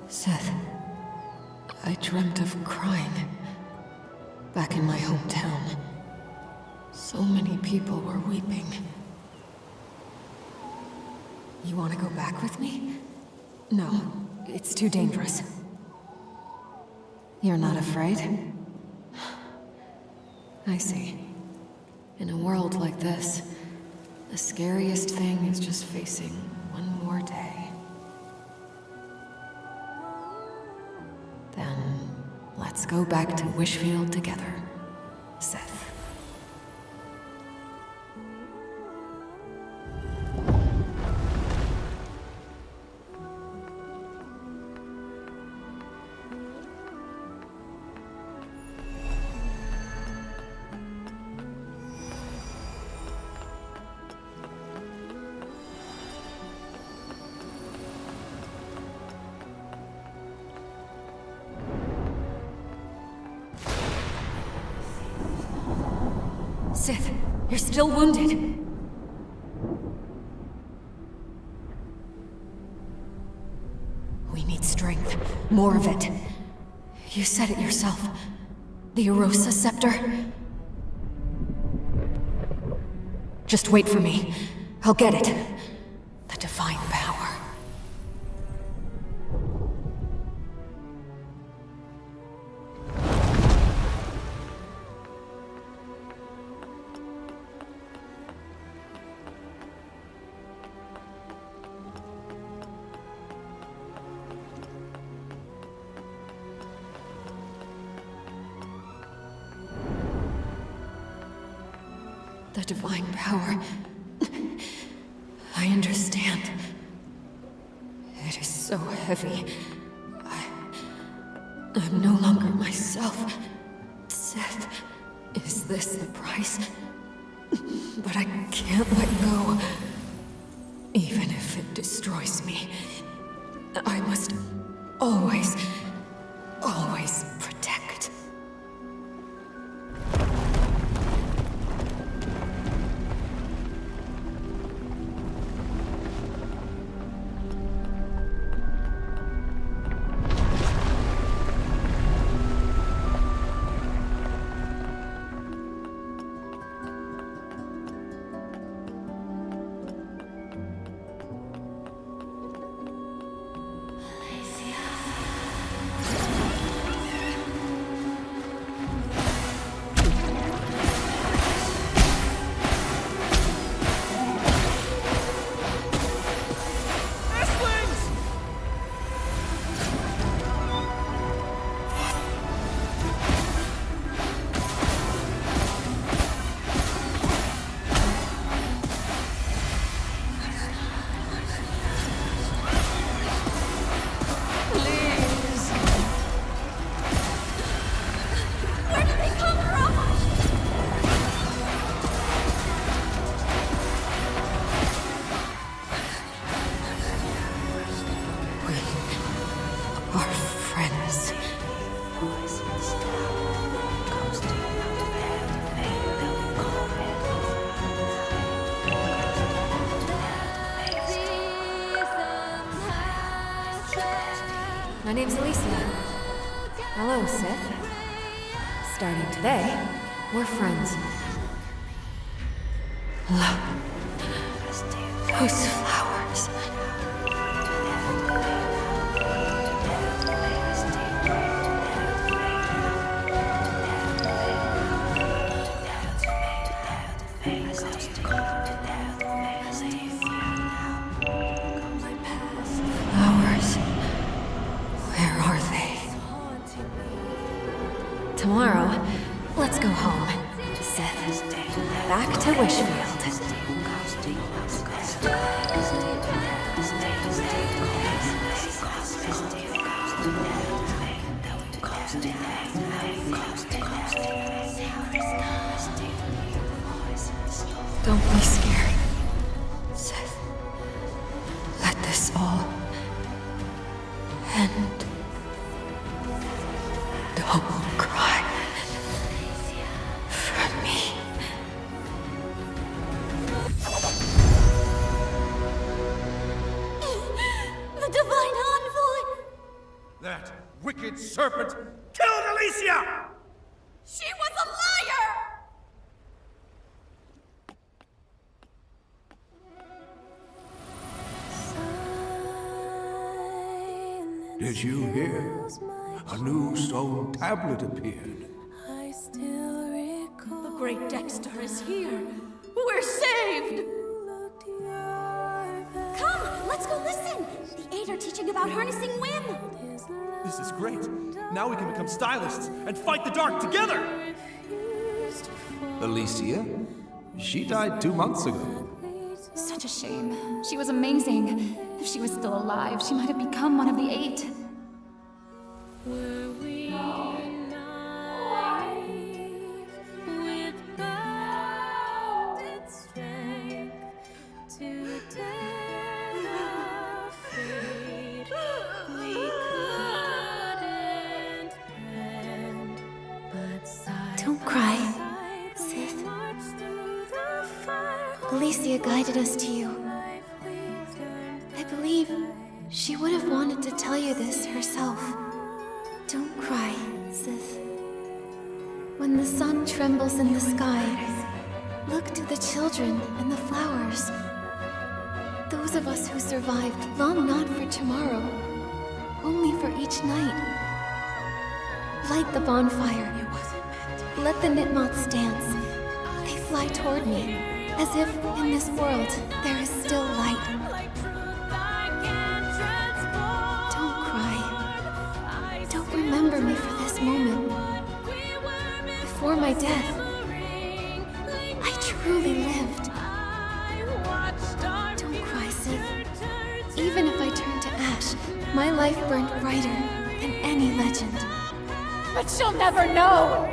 Sith, I dreamt of crying. Back in my hometown. So many people were weeping. You want to go back with me? No, it's too dangerous. You're not afraid? I see. In a world like this, the scariest thing is just facing one more day. Then, let's go back to Wishfield together, Seth. Sith, you're still wounded. We need strength. More of it. You said it yourself. The Erosa Scepter. Just wait for me. I'll get it. The divine power. The divine power. I understand. It is so heavy. I'm no longer myself. Seth, is this the price? but I can't let go. Even if it destroys me, I must always protect. My name's Alesiya. Hello, Sith. Starting today, we're friends. Look. Those flowers. Tomorrow, let's go home. Sith, back to Wishfield. Don't be scared, Sith. Let this all end. Don't cry for me. The Divine Envoy! That wicked serpent killed Alesiya! She was a liar! Did you hear? A new stone tablet appeared. The great Dexter is here. We're saved! Come, let's go listen! The Eight are teaching about harnessing whim! This is great. Now we can become stylists and fight the dark together! Alesiya? She died 2 months ago. Such a shame. She was amazing. If she was still alive, she might have become one of the Eight. Don't cry, Sith. Alesiya guided us to you. I believe she would have wanted to tell you this herself. Don't cry, Sith. When the sun trembles in the sky, look to the children and the flowers. Those of us who survived long not for tomorrow, only for each night. Light the bonfire. Let the Nitmoths dance. They fly toward me, as if in this world there is still light. Don't cry. Don't remember me for this moment. Before my death, I truly lived. Don't cry, Sith. Even if I turned to ash, my life burned brighter than any legend. But she'll never know!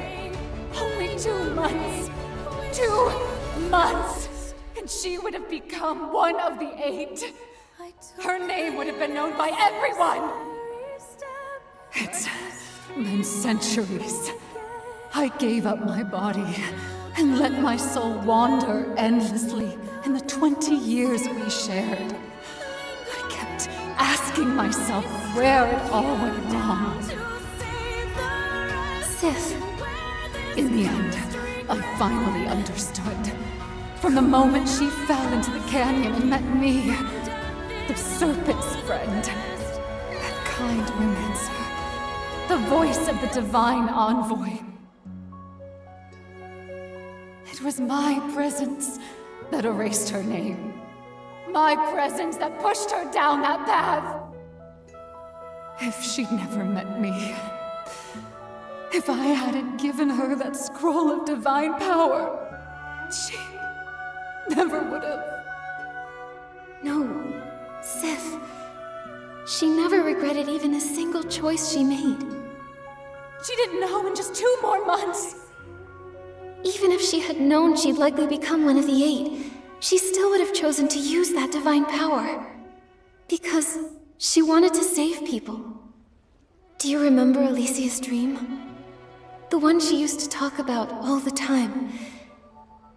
Only 2 months. 2 months, and she would have become one of the 8. Her name would have been known by everyone. It's been centuries. I gave up my body and let my soul wander endlessly in the 20 years we shared. I kept asking myself where it all went wrong. Sith. In the end, I finally understood. From the moment she fell into the canyon and met me, the Serpent's friend, that kind romancer, the voice of the divine envoy. It was my presence that erased her name. My presence that pushed her down that path. If she'd never met me, if I hadn't given her that scroll of divine power, she never would have. No, Sith. She never regretted even a single choice she made. She didn't know in just 2 more months. Even if she had known she'd likely become one of the 8, she still would have chosen to use that divine power. Because she wanted to save people. Do you remember Alesia's dream? The one she used to talk about all the time.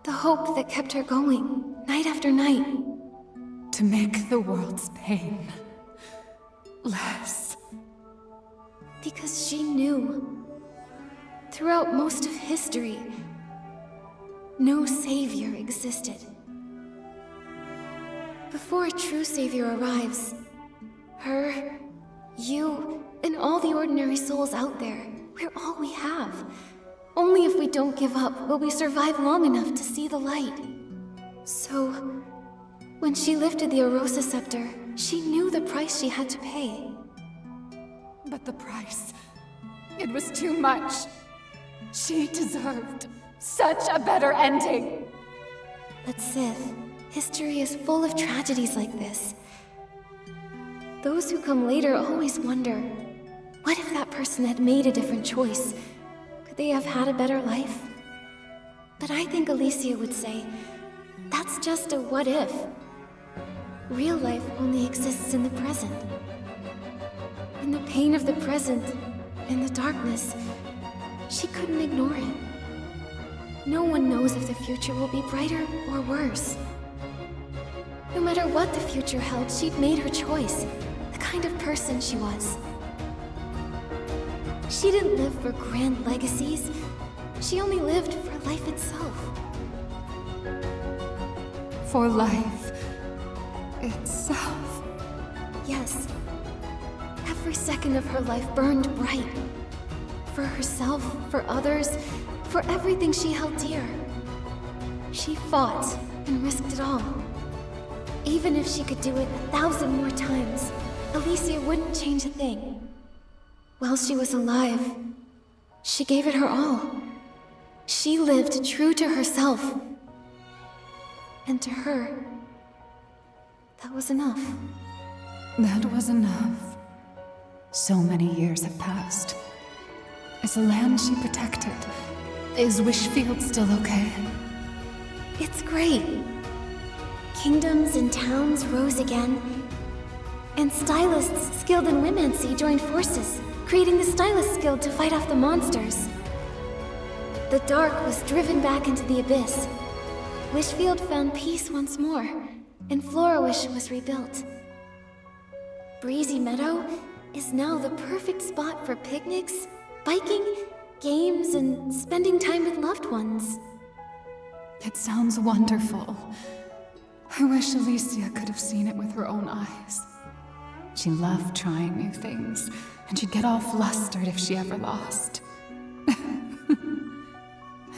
The hope that kept her going, night after night. To make the world's pain less. Because she knew, throughout most of history, no savior existed. Before a true savior arrives, her, you, and all the ordinary souls out there, we're all we have. Only if we don't give up will we survive long enough to see the light. So, when she lifted the Arosa scepter, she knew the price she had to pay. But the price, it was too much. She deserved such a better ending. But Sith, history is full of tragedies like this. Those who come later always wonder, what if that person had made a different choice? Could they have had a better life? But I think Alesiya would say, that's just a what if. Real life only exists in the present. In the pain of the present, in the darkness, she couldn't ignore it. No one knows if the future will be brighter or worse. No matter what the future held, she'd made her choice, the kind of person she was. She didn't live for grand legacies. She only lived for life itself. For life itself. Yes. Every second of her life burned bright. For herself, for others, for everything she held dear. She fought and risked it all. Even if she could do it 1,000 more times, Alesiya wouldn't change a thing. While she was alive, she gave it her all. She lived true to herself. And to her, that was enough. That was enough. So many years have passed. Is the land she protected? Is Wishfield still okay? It's great. Kingdoms and towns rose again. And stylists skilled in Wimancy joined forces, creating the Stylist Guild to fight off the monsters. The dark was driven back into the abyss. Wishfield found peace once more, and Florawish was rebuilt. Breezy Meadow is now the perfect spot for picnics, biking, games, and spending time with loved ones. It sounds wonderful. I wish Alesiya could have seen it with her own eyes. She loved trying new things, and she'd get all flustered if she ever lost.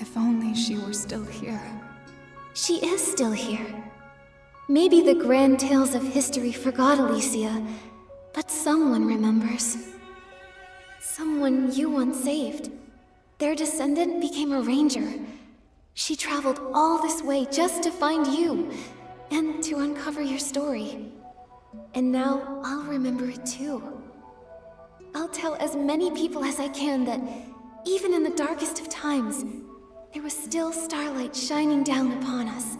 If only she were still here. She is still here. Maybe the grand tales of history forgot Alesiya, but someone remembers. Someone you once saved. Their descendant became a ranger. She traveled all this way just to find you, and to uncover your story. And now I'll remember it too. I'll tell as many people as I can that, even in the darkest of times, there was still starlight shining down upon us.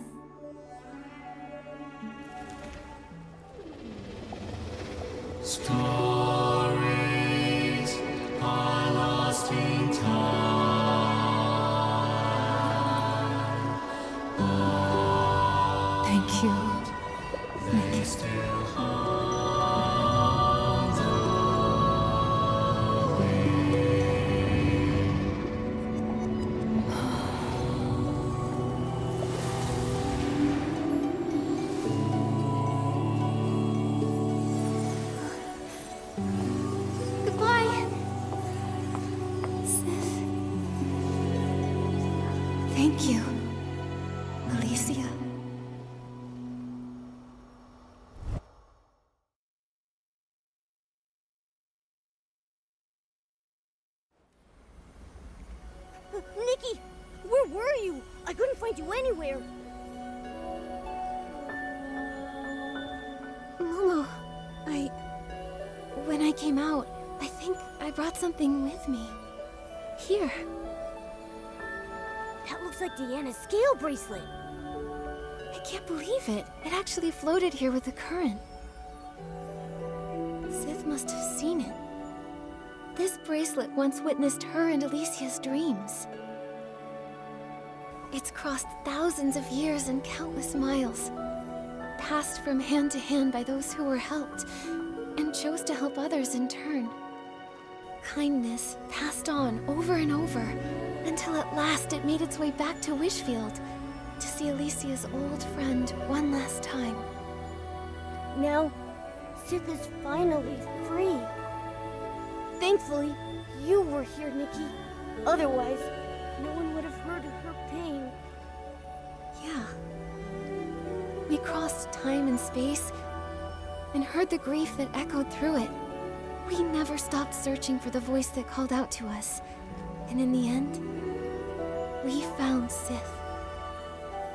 Stories are lost in time. Thank you, They still hold the way. Goodbye, Sith. Thank you, Alesiya. Nikki, where were you? I couldn't find you anywhere. Momo, when I came out, I think I brought something with me. Here. That looks like Deanna's Scale Bracelet. I can't believe it. It actually floated here with the current. Sith must have seen it. This bracelet once witnessed her and Alesia's dreams. It's crossed thousands of years and countless miles, passed from hand to hand by those who were helped, and chose to help others in turn. Kindness passed on over and over, until at last it made its way back to Wishfield, to see Alesia's old friend one last time. Now, Sith is finally free. Thankfully, you were here, Nikki. Otherwise, no one would have heard of her pain. Yeah. We crossed time and space, and heard the grief that echoed through it. We never stopped searching for the voice that called out to us. And in the end, we found Sith.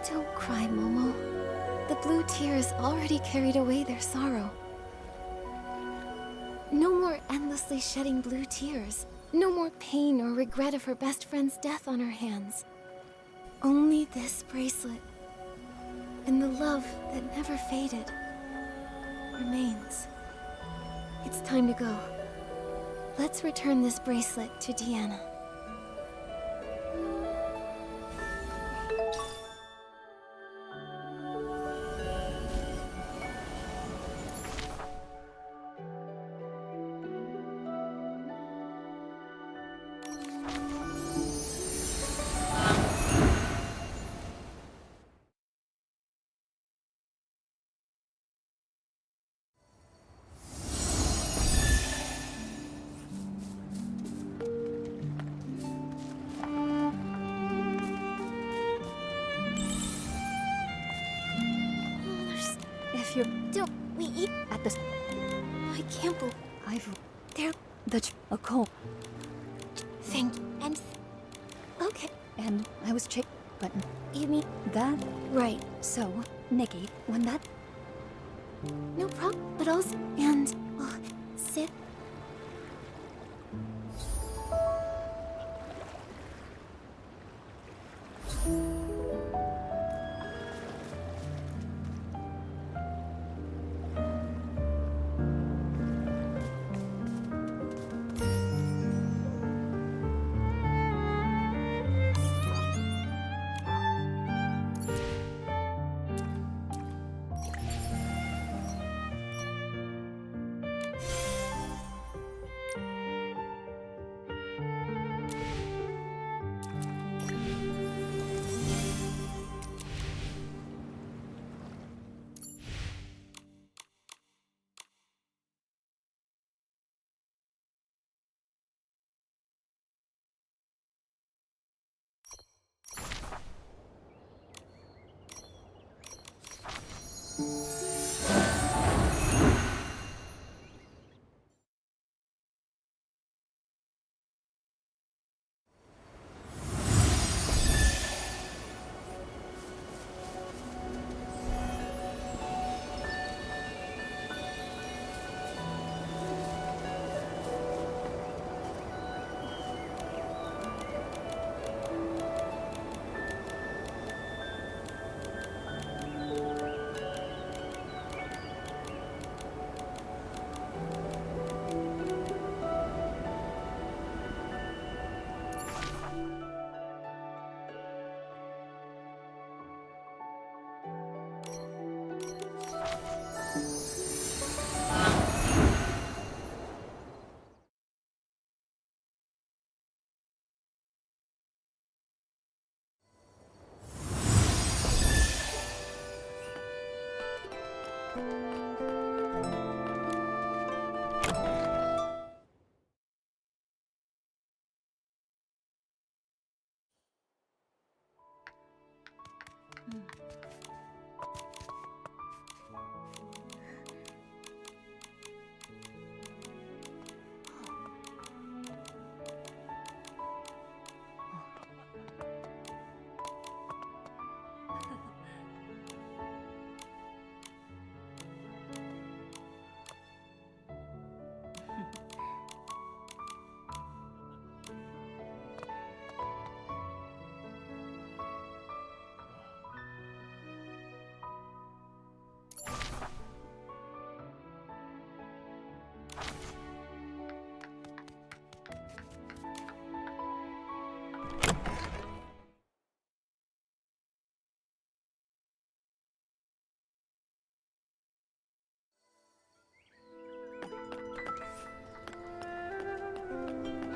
Don't cry, Momo. The blue tears already carried away their sorrow. No more endlessly shedding blue tears. No more pain or regret of her best friend's death on her hands. Only this bracelet, and the love that never faded, remains. It's time to go. Let's return this bracelet to Deanna. If you Don't we eat at this, I can't believe they're a coal, thing and okay. and I was but You mean that. right. So, Nikki, when that No problem. But also and Sith.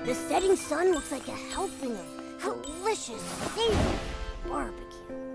The setting sun looks like a helping of delicious, savory barbecue.